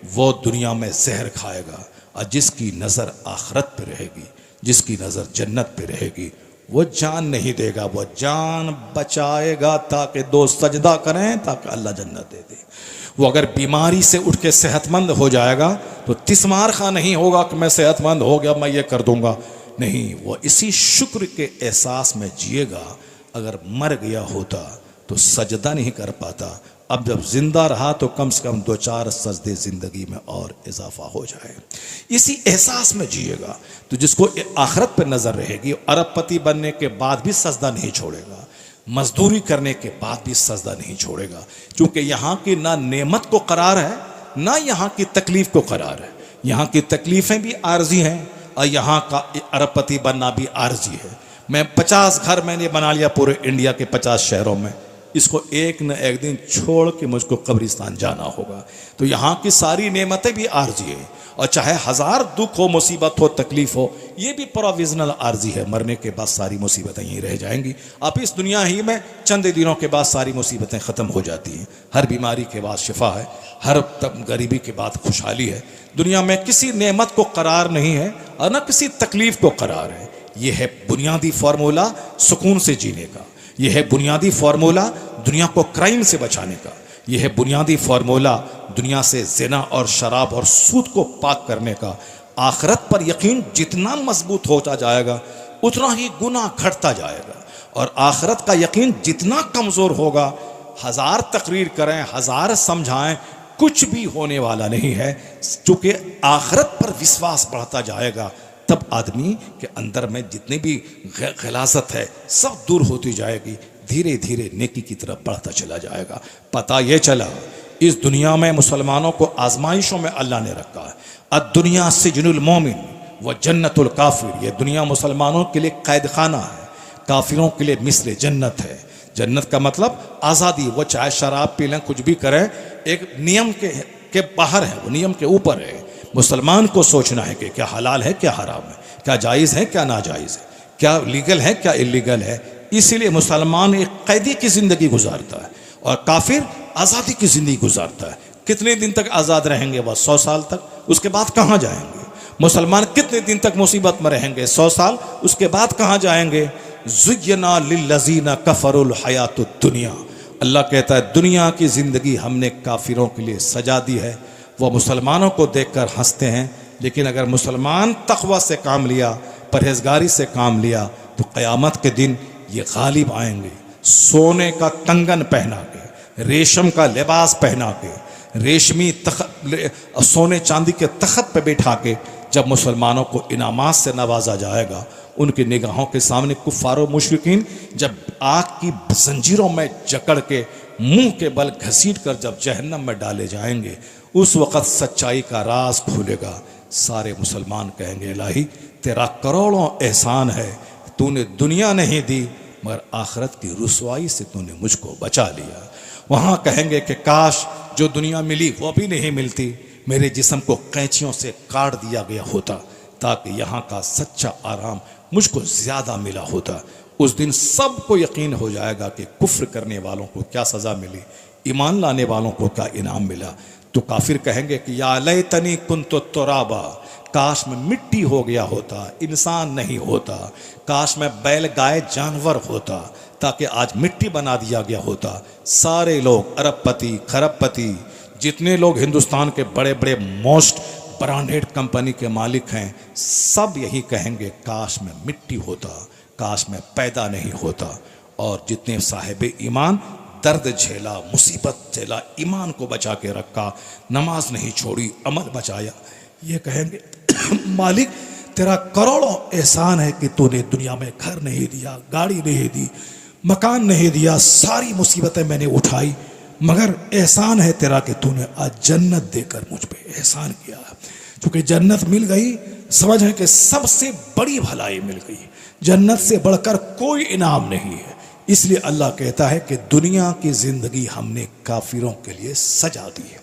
वो दुनिया में जहर खाएगा, और जिसकी नज़र आखिरत पे रहेगी, जिसकी नज़र जन्नत पे रहेगी, वो जान नहीं देगा, वो जान बचाएगा ताकि 2 सजदा करें ताकि अल्लाह जन्नत दे दे। वो अगर बीमारी से उठ के सेहतमंद हो जाएगा तो तिस्मार खा नहीं होगा कि मैं सेहतमंद हो गया, मैं ये कर दूंगा, नहीं, वो इसी शुक्र के एहसास में जिएगा। अगर मर गया होता तो सजदा नहीं कर पाता, अब जब जिंदा रहा तो कम से कम 2-4 सजदे जिंदगी में और इजाफा हो जाए। इसी एहसास में जिएगा। तो जिसको आखिरत पर नजर रहेगी, अरबपति बनने के बाद भी सजदा नहीं छोड़ेगा, मजदूरी करने के बाद भी सजदा नहीं छोड़ेगा, क्योंकि यहाँ की ना नेमत को करार है, ना यहाँ की तकलीफ को करार है। यहाँ की तकलीफें भी आर्जी हैं और यहाँ का अरबपति बनना भी आर्जी है। मैं 50 घर मैंने बना लिया पूरे इंडिया के 50 शहरों में, इसको एक न एक दिन छोड़ के मुझको कब्रिस्तान जाना होगा। तो यहाँ की सारी नेमतें भी आर्जी है, और चाहे 1000 दुख हो, मुसीबत हो, तकलीफ हो, ये भी प्रोविजनल आर्जी है। मरने के बाद सारी मुसीबतें यहीं रह जाएंगी। आप इस दुनिया ही में चंद दिनों के बाद सारी मुसीबतें ख़त्म हो जाती हैं। हर बीमारी के बाद शिफा है, हर गरीबी के बाद खुशहाली है। दुनिया में किसी नेमत को करार नहीं है और न किसी तकलीफ को करार है। ये है बुनियादी फार्मूला सुकून से जीने का, यह है बुनियादी फार्मूला दुनिया को क्राइम से बचाने का, यह है बुनियादी फार्मूला दुनिया से ज़िना और शराब और सूद को पाक करने का। आखिरत पर यकीन जितना मजबूत होता जाएगा उतना ही गुनाह घटता जाएगा, और आखिरत का यकीन जितना कमज़ोर होगा, हज़ार तकरीर करें, हज़ार समझाएं, कुछ भी होने वाला नहीं है। चूँकि आखिरत पर विश्वास बढ़ता जाएगा, तब आदमी के अंदर में जितनी भी गलाज़त है सब दूर होती जाएगी, धीरे धीरे नेकी की तरफ बढ़ता चला जाएगा। पता ये चला इस दुनिया में मुसलमानों को आजमाइशों में अल्लाह ने रखा है। अद्दुनिया सिजनुल मोमिन व जन्नतुल काफिर, ये दुनिया मुसलमानों के लिए कैद खाना है, काफिरों के लिए मिस्र जन्नत है। जन्नत का मतलब आज़ादी, वो चाहे शराब पी लें, कुछ भी करें, एक नियम के बाहर है, वो नियम के ऊपर है। मुसलमान को सोचना है कि क्या हलाल है, क्या हराम है, क्या जायज़ है, क्या नाजायज़ है, क्या लीगल है, क्या इलीगल है। इसीलिए मुसलमान एक कैदी की ज़िंदगी गुजारता है और काफिर आज़ादी की ज़िंदगी गुजारता है। कितने दिन तक आज़ाद रहेंगे? वह 100 साल तक। उसके बाद कहाँ जाएंगे? मुसलमान कितने दिन तक मुसीबत में रहेंगे? 100 साल। उसके बाद कहाँ जाएंगे? ज़ुय्यना लिल्लज़ीना कफ़रुल हयातुद दुनिया, अल्लाह कहता है दुनिया की ज़िंदगी हमने काफिरों के लिए सजा दी है। वह मुसलमानों को देखकर हंसते हैं, लेकिन अगर मुसलमान तक़वा से काम लिया, परहेजगारी से काम लिया, तो क़यामत के दिन ये गालिब आएंगे, सोने का कंगन पहना के, रेशम का लिबास पहना के, रेशमी सोने चांदी के तख्त पे बैठा के जब मुसलमानों को इनामात से नवाजा जाएगा, उनकी निगाहों के सामने कुफ़ार व मुशरिकीन जब आग की जंजीरों में जकड़ के मुंह के बल घसीट कर जब जहन्नम में डाले जाएंगे, उस वक़्त सच्चाई का राज खुलेगा। सारे मुसलमान कहेंगे इलाही तेरा करोड़ों एहसान है, तूने दुनिया नहीं दी मगर आखिरत की रुसवाई से तूने मुझको बचा लिया। वहाँ कहेंगे कि काश जो दुनिया मिली वो भी नहीं मिलती, मेरे जिस्म को कैंचियों से काट दिया गया होता ताकि यहाँ का सच्चा आराम मुझको ज़्यादा मिला होता। उस दिन सबको यकीन हो जाएगा कि कुफ्र करने वालों को क्या सज़ा मिली, ईमान लाने वालों को क्या इनाम मिला। तो काफिर कहेंगे कि या लैतनी कुन्तु तुराबा, काश मैं मिट्टी हो गया होता, इंसान नहीं होता, काश मैं बैल गाय जानवर होता, ताकि आज मिट्टी बना दिया गया होता। सारे लोग अरबपति खरबपति जितने लोग हिंदुस्तान के बड़े बड़े मोस्ट ब्रांडेड कंपनी के मालिक हैं, सब यही कहेंगे काश मैं मिट्टी होता, काश मैं पैदा नहीं होता। और जितने साहिब ईमान दर्द झेला, मुसीबत झेला, ईमान को बचा के रखा, नमाज नहीं छोड़ी, अमल बचाया, ये कहेंगे मालिक तेरा करोड़ों एहसान है कि तूने दुनिया में घर नहीं दिया, गाड़ी नहीं दी, मकान नहीं दिया, सारी मुसीबतें मैंने उठाई, मगर एहसान है तेरा कि तूने आज जन्नत देकर मुझ पे एहसान किया। क्योंकि जन्नत मिल गई, समझ है कि सबसे बड़ी भलाई मिल गई, जन्नत से बढ़कर कोई इनाम नहीं है। इसलिए अल्लाह कहता है कि दुनिया की जिंदगी हमने काफिरों के लिए सजा दी है।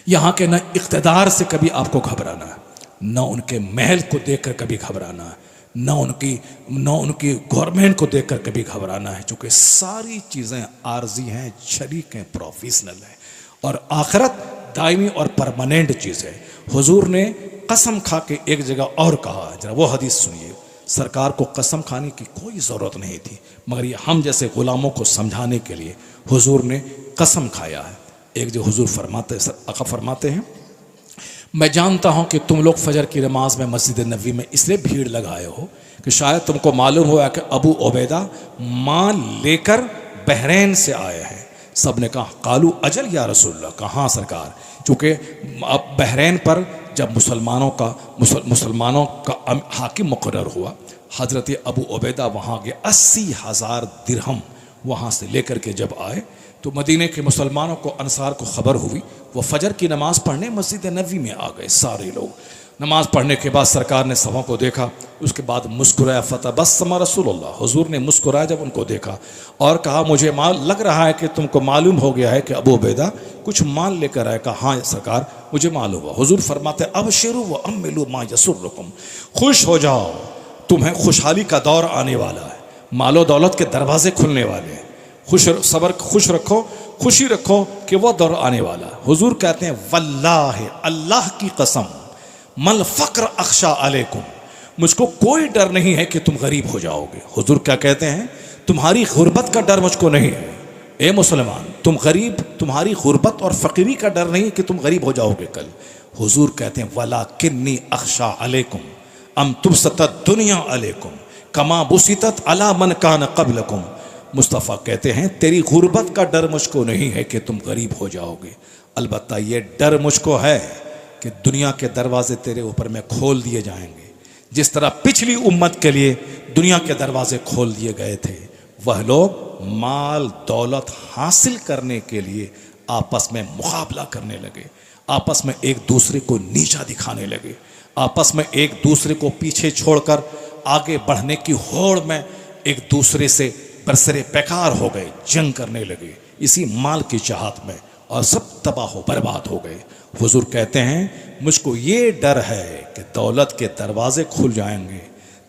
यहाँ के न इक़्तिदार से कभी आपको घबराना है, न उनके महल को देखकर कभी घबराना है, न उनकी गवर्नमेंट को देखकर कभी घबराना है, क्योंकि सारी चीज़ें आर्जी हैं, शरीक हैं, प्रोफेशनल हैं। और आखिरत दायमी और परमानेंट चीज़ है। हुजूर ने कसम खा के एक जगह और कहा, जरा वो हदीस सुनिए। सरकार को कसम खाने की कोई ज़रूरत नहीं थी, मगर ये हम जैसे ग़ुलामों को समझाने के लिए हुजूर ने कसम खाया है। एक जो हुजूर फरमाते हैं, मैं जानता हूँ कि तुम लोग फजर की नमाज में मस्जिद नबी में इसलिए भीड़ लगाए हो कि शायद तुमको मालूम हो कि अबू उबैदा माल लेकर बहरैन से आए हैं। सब ने कहा कालू अजल या रसूलल्लाह, कहाँ सरकार, चूँकि अब बहरैन पर जब मुसलमानों का हाकिम मुकर्रर हुआ, हज़रत अबू उबैदा वहाँ के 80,000 दिरहम वहाँ से लेकर के जब आए, तो मदीने के मुसलमानों को अंसार को खबर हुई, वो फजर की नमाज़ पढ़ने मस्जिद नबी में आ गए। सारे लोग नमाज़ पढ़ने के बाद सरकार ने सबों को देखा, उसके बाद मुस्कुराया, फतबस्सम रसूलुल्लाह, हुजूर ने मुस्कुराया जब उनको देखा और कहा मुझे माल लग रहा है कि तुमको मालूम हो गया है कि अबू उबैदा कुछ माल लेकर आए। कहा हाँ सरकार मुझे मालूम हुआ। हुजूर फरमाते अबशिरू व अम्मिलू मा यसुर्रुकुम, खुश हो जाओ, तुम्हें खुशहाली का दौर आने वाला है, मालो दौलत के दरवाजे खुलने वाले हैं, खुश रखो, खुशी रखो कि वह दौर आने वाला। हुजूर कहते हैं वल्लाह, अल्लाह की कसम, मल फ़क्र अख्शा अलैकुम, मुझको कोई डर नहीं है कि तुम गरीब हो जाओगे। हुजूर क्या कहते हैं, तुम्हारी गुर्बत का डर मुझको नहीं है। ए मुसलमान, तुम गरीब, तुम्हारी गुर्बत और फ़कीरी का डर नहीं कि तुम गरीब हो जाओगे कल। हुजूर कहते हैं वलाकिन्नी अख्शा अलैकुम अम तुबसत दुनिया अलैकुम, कमा बुसितत अला मन कान क़ब्लकुम। मुस्तफ़ा कहते हैं तेरी गुर्बत का डर मुझको नहीं है कि तुम गरीब हो जाओगे, अलबत्ता ये डर मुझको है कि दुनिया के दरवाजे तेरे ऊपर में खोल दिए जाएंगे। जिस तरह पिछली उम्मत के लिए दुनिया के दरवाजे खोल दिए गए थे, वह लोग माल दौलत हासिल करने के लिए आपस में मुकाबला करने लगे, आपस में एक दूसरे को नीचा दिखाने लगे, आपस में एक दूसरे को पीछे छोड़कर आगे बढ़ने की होड़ में एक दूसरे से बरसरे बेकार हो गए, जंग करने लगे इसी माल की चाहत में, और सब तबाह बर्बाद हो गए। हुजूर कहते हैं मुझको ये डर है कि दौलत के दरवाजे खुल जाएंगे,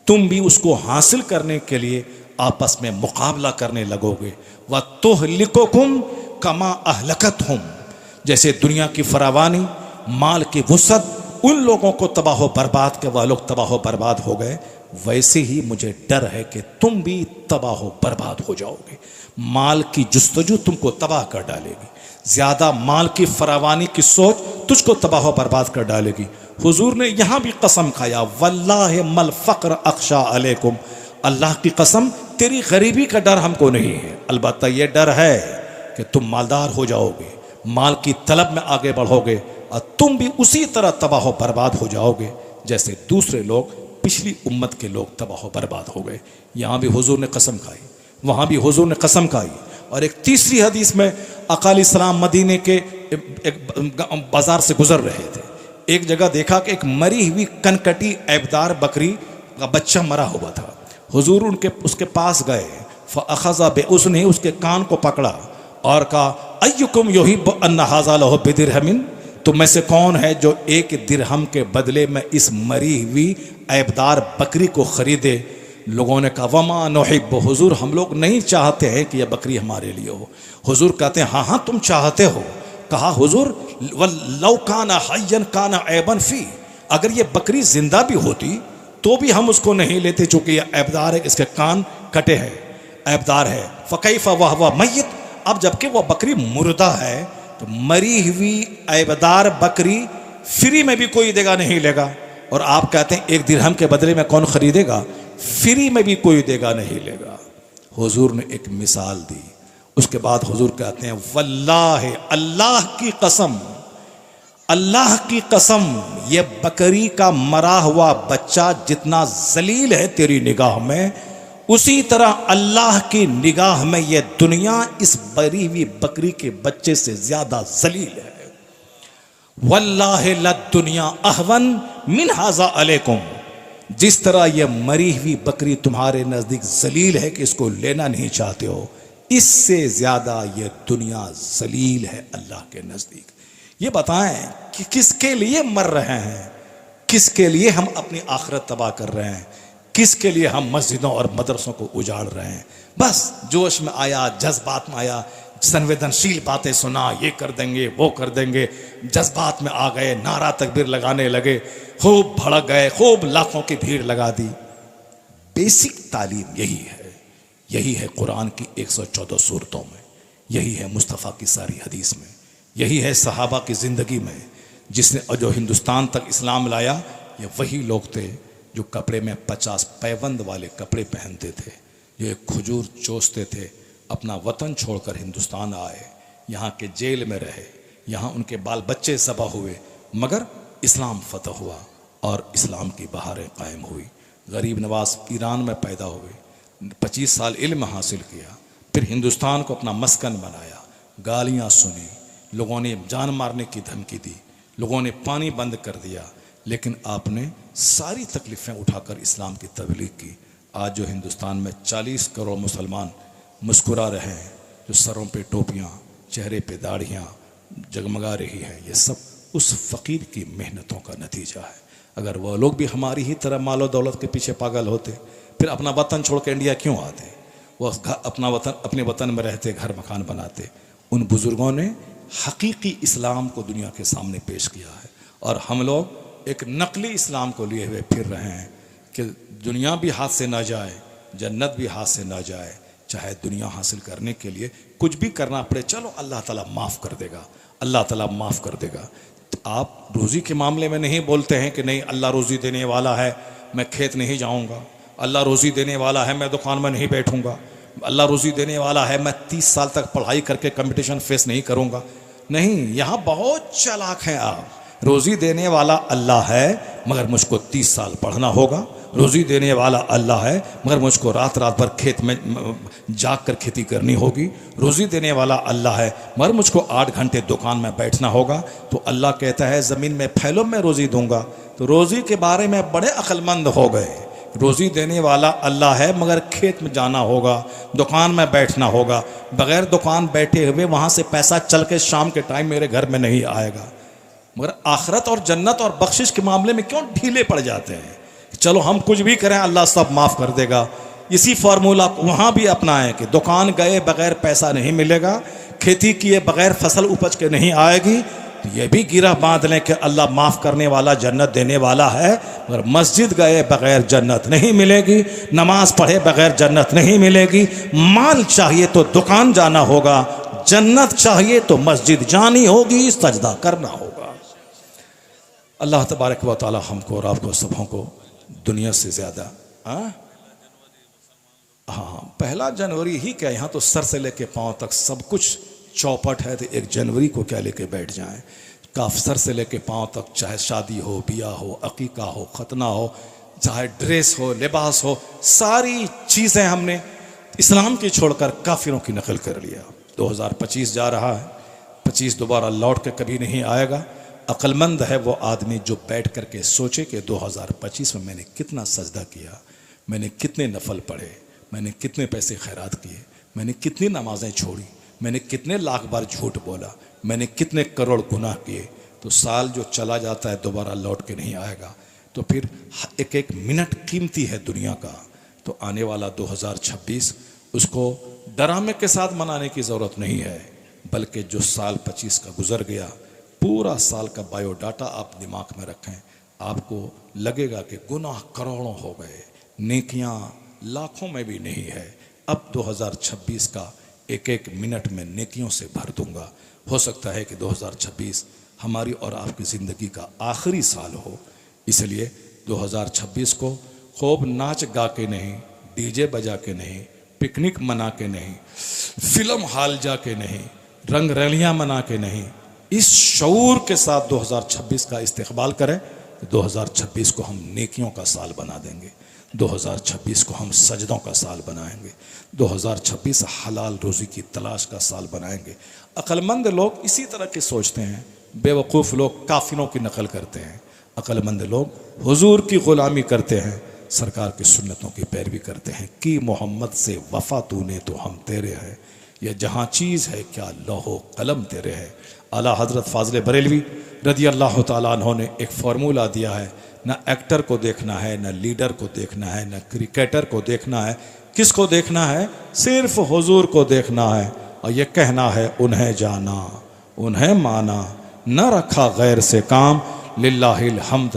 तुम भी उसको हासिल करने के लिए आपस में मुकाबला करने लगोगे। व तुहलिकुकुम कमा अहलकतहुम, जैसे दुनिया की फरावानी माल की वुसअत उन लोगों को तबाह बर्बाद के वह लोग तबाह बर्बाद हो गए, वैसे ही मुझे डर है कि तुम भी तबाह बर्बाद हो जाओगे। माल की जुस्तजू तुमको तबाह कर डालेगी, ज्यादा माल की फरावानी की सोच तुझको तबाह बर्बाद कर डालेगी। हुजूर ने यहां भी कसम खाया, वल्लाहि मल फक्र अख्शा अलैकुम, अल्लाह की कसम तेरी गरीबी का डर हमको नहीं है, अलबत्ता ये डर है कि तुम मालदार हो जाओगे, माल की तलब में आगे बढ़ोगे और तुम भी उसी तरह तबाह बर्बाद हो जाओगे जैसे दूसरे लोग पिछली उम्मत के लोग तबाह बर्बाद हो गए। यहाँ भी हुजूर ने कसम खाई, वहाँ भी हुजूर ने कसम खाई। और एक तीसरी हदीस में अकाली सलाम मदीने के एक बाजार से गुजर रहे थे, एक जगह देखा कि एक मरी हुई कनकटी ऐबदार बकरी का बच्चा मरा हुआ था। हुजूर उसके पास गए, फ़अख़ज़ बिउज़्निही, उसके कान को पकड़ा और कहा, अय्युकुम युहिब्बु अन्न हाज़ा लहु बिदिरहमिन, तुम में से कौन है जो एक दिरहम के बदले में इस मरी हुई ऐबदार बकरी को खरीदे। लोगों ने कहा, वमा नुहिब्बु, हुजूर हम लोग नहीं चाहते हैं कि यह बकरी हमारे लिए हो। हुजूर कहते हैं, हाँ हाँ तुम चाहते हो। कहा, हुजूर लौ काना हय्यन काना ऐबन फी, अगर ये बकरी जिंदा भी होती तो भी हम उसको नहीं लेते, चूंकि यह ऐबदार है, इसके कान कटे हैं, ऐबदार है। फ़कैफ़ वह मय्यत, अब जबकि वह बकरी मुर्दा है तो मरी हुई ऐबदार बकरी फ्री में भी कोई देगा नहीं लेगा, और आप कहते हैं एक दिरहम के बदले में कौन खरीदेगा, फ्री में भी कोई देगा नहीं लेगा। हुजूर ने एक मिसाल दी, उसके बाद हुजूर कहते हैं, वल्लाहि, अल्लाह की कसम, अल्लाह की कसम, ये बकरी का मरा हुआ बच्चा जितना जलील है तेरी निगाह में, उसी तरह अल्लाह की निगाह में ये दुनिया इस मरी हुई बकरी के बच्चे से ज्यादा जलील है। वल्लाहि लद्दुनिया अहवन मिन हाज़ा अलैकुम, जिस तरह ये मरी हुई बकरी तुम्हारे नजदीक जलील है कि इसको लेना नहीं चाहते हो, इससे ज्यादा ये दुनिया जलील है अल्लाह के नजदीक। ये बताएं कि किसके लिए मर रहे हैं, किसके लिए हम अपनी आखिरत तबाह कर रहे हैं, किसके लिए हम मस्जिदों और मदरसों को उजाड़ रहे हैं। बस जोश में आया, जज्बात में आया, संवेदनशील बातें सुना, ये कर देंगे वो कर देंगे, जज्बात में आ गए, नारा तकबीर लगाने लगे, खूब भड़क गए, खूब लाखों की भीड़ लगा दी। बेसिक तालीम यही है, यही है कुरान की 114 सूरतों में, यही है मुस्तफ़ा की सारी हदीस में, यही है सहाबा की ज़िंदगी में। जिसने जो हिंदुस्तान तक इस्लाम लाया, ये वही लोग थे जो कपड़े में 50 पैबंद वाले कपड़े पहनते थे, जो एक खजूर चोसते थे, अपना वतन छोड़कर हिंदुस्तान आए, यहाँ के जेल में रहे, यहाँ उनके बाल बच्चे ज़बह हुए, मगर इस्लाम फतह हुआ और इस्लाम की बहारें कायम हुई। गरीब नवाज ईरान में पैदा हुए, 25 साल इल्म हासिल किया, फिर हिंदुस्तान को अपना मस्कन बनाया, गालियाँ सुनी, लोगों ने जान मारने की धमकी दी, लोगों ने पानी बंद कर दिया, लेकिन आपने सारी तकलीफ़ें उठाकर इस्लाम की तबलीग की। आज जो हिंदुस्तान में 40 करोड़ मुसलमान मुस्कुरा रहे हैं, जो सरों पे टोपियाँ, चेहरे पे दाढ़ियाँ जगमगा रही हैं, ये सब उस फ़कीर की मेहनतों का नतीजा है। अगर वह लोग भी हमारी ही तरह मालो दौलत के पीछे पागल होते, फिर अपना वतन छोड़ के इंडिया क्यों आते? वह अपने वतन में रहते, घर मकान बनाते। उन बुज़ुर्गों ने हकीकी इस्लाम को दुनिया के सामने पेश किया है, और हम लोग एक नकली इस्लाम को लिए हुए फिर रहे हैं कि दुनिया भी हाथ से ना जाए, जन्नत भी हाथ से ना जाए, चाहे दुनिया हासिल करने के लिए कुछ भी करना पड़े, चलो अल्लाह ताला माफ़ कर देगा, अल्लाह ताला माफ़ कर देगा। तो आप रोज़ी के मामले में नहीं बोलते हैं कि नहीं अल्लाह रोज़ी देने वाला है, मैं खेत नहीं जाऊँगा, अल्लाह रोज़ी देने वाला है, मैं दुकान में नहीं बैठूंगा। अल्लाह रोज़ी देने वाला है, मैं 30 साल तक पढ़ाई करके कंपटीशन फेस नहीं करूंगा। नहीं, यहाँ बहुत चालाक हैं आप। रोज़ी देने वाला अल्लाह है, मगर मुझको 30 साल पढ़ना होगा। रोज़ी देने वाला अल्लाह है, मगर मुझको रात रात भर खेत में जाग कर खेती करनी होगी। रोज़ी देने वाला अल्लाह है, मगर मुझको 8 घंटे दुकान में बैठना होगा। तो अल्लाह कहता है ज़मीन में फैलो, मैं रोज़ी दूंगा। तो रोज़ी के बारे में बड़े अक्लमंद हो गए। रोज़ी देने वाला अल्लाह है, मगर खेत में जाना होगा, दुकान में बैठना होगा। बग़ैर दुकान बैठे हुए वहाँ से पैसा चल के शाम के टाइम मेरे घर में नहीं आएगा। मगर आखिरत और जन्नत और बख्शिश के मामले में क्यों ढीले पड़ जाते हैं? चलो हम कुछ भी करें, अल्लाह सब माफ़ कर देगा। इसी फार्मूला को वहाँ भी अपनाएं कि दुकान गए बग़ैर पैसा नहीं मिलेगा, खेती किए बग़ैर फसल उपज के नहीं आएगी। तो ये भी गिरा बांध लें कि अल्लाह माफ़ करने वाला, जन्नत देने वाला है, मगर मस्जिद गए बग़ैर जन्नत नहीं मिलेगी, नमाज पढ़े बग़ैर जन्नत नहीं मिलेगी। माल चाहिए तो दुकान जाना होगा, जन्नत चाहिए तो मस्जिद जानी होगी, सजदा करना होगा। अल्लाह तबारक व तआला हमको और आपको सबों को दुनिया से ज़्यादा हाँ 1 जनवरी ही क्या, यहाँ तो सर से लेके पाँव तक सब कुछ चौपट है। तो 1 जनवरी को क्या लेके बैठ जाएं? काफ सर से लेके पाँव तक, चाहे शादी हो, बिया हो, अकीका हो, खतना हो, चाहे ड्रेस हो, लिबास हो, सारी चीज़ें हमने इस्लाम की छोड़कर काफिरों की नकल कर लिया। 2025 जा रहा है, 25 दोबारा लौट के कभी नहीं आएगा। अक्लमंद है वो आदमी जो बैठ कर के सोचे कि 2025 में मैंने कितना सजदा किया, मैंने कितने नफल पढ़े, मैंने कितने पैसे खैरात किए, मैंने कितनी नमाजें छोड़ी, मैंने कितने लाख बार झूठ बोला, मैंने कितने करोड़ गुनाह किए। तो साल जो चला जाता है दोबारा लौट के नहीं आएगा। तो फिर एक एक मिनट कीमती है दुनिया का। तो आने वाला 2026 उसको डरामे के साथ मनाने की ज़रूरत नहीं है, बल्कि जो साल 25 का गुजर गया, पूरा साल का बायोडाटा आप दिमाग में रखें। आपको लगेगा कि गुनाह करोड़ों हो गए, नेकियां लाखों में भी नहीं है। अब 2026 का एक एक मिनट में नेकियों से भर दूंगा। हो सकता है कि 2026 हमारी और आपकी ज़िंदगी का आखिरी साल हो, इसलिए 2026 को खूब नाच गा के नहीं, डीजे बजा के नहीं, पिकनिक मना के नहीं, फिल्म हॉल जा के नहीं, रंग रैलियाँ मना के नहीं, इस शऊर के साथ 2026 का इस्तेक़बाल करें। 2026 को हम नेकियों का साल बना देंगे, 2026 को हम सजदों का साल बनाएंगे, 2026 हलाल रोज़ी की तलाश का साल बनाएंगे। अक्लमंद लोग इसी तरह के सोचते हैं, बेवकूफ़ लोग काफिरों की नकल करते हैं। अक्लमंद लोग हुजूर की ग़ुलामी करते हैं, सरकार की सुन्नतों की पैरवी करते हैं। कि मोहम्मद से वफ़ा तूने तो हम तेरे हैं, यह जहाँ चीज़ है क्या लौहो कलम तेरे है। आला हज़रत फ़ाज़िल बरेलवी रज़ी अल्लाह तआला अन्हु ने एक फार्मूला दिया है, न एक्टर को देखना है, न लीडर को देखना है, न क्रिकेटर को देखना है। किसको देखना है? सिर्फ हुजूर को देखना है। और ये कहना है उन्हें जाना, उन्हें माना, न रखा गैर से काम, लिल्लाहिल हम्द।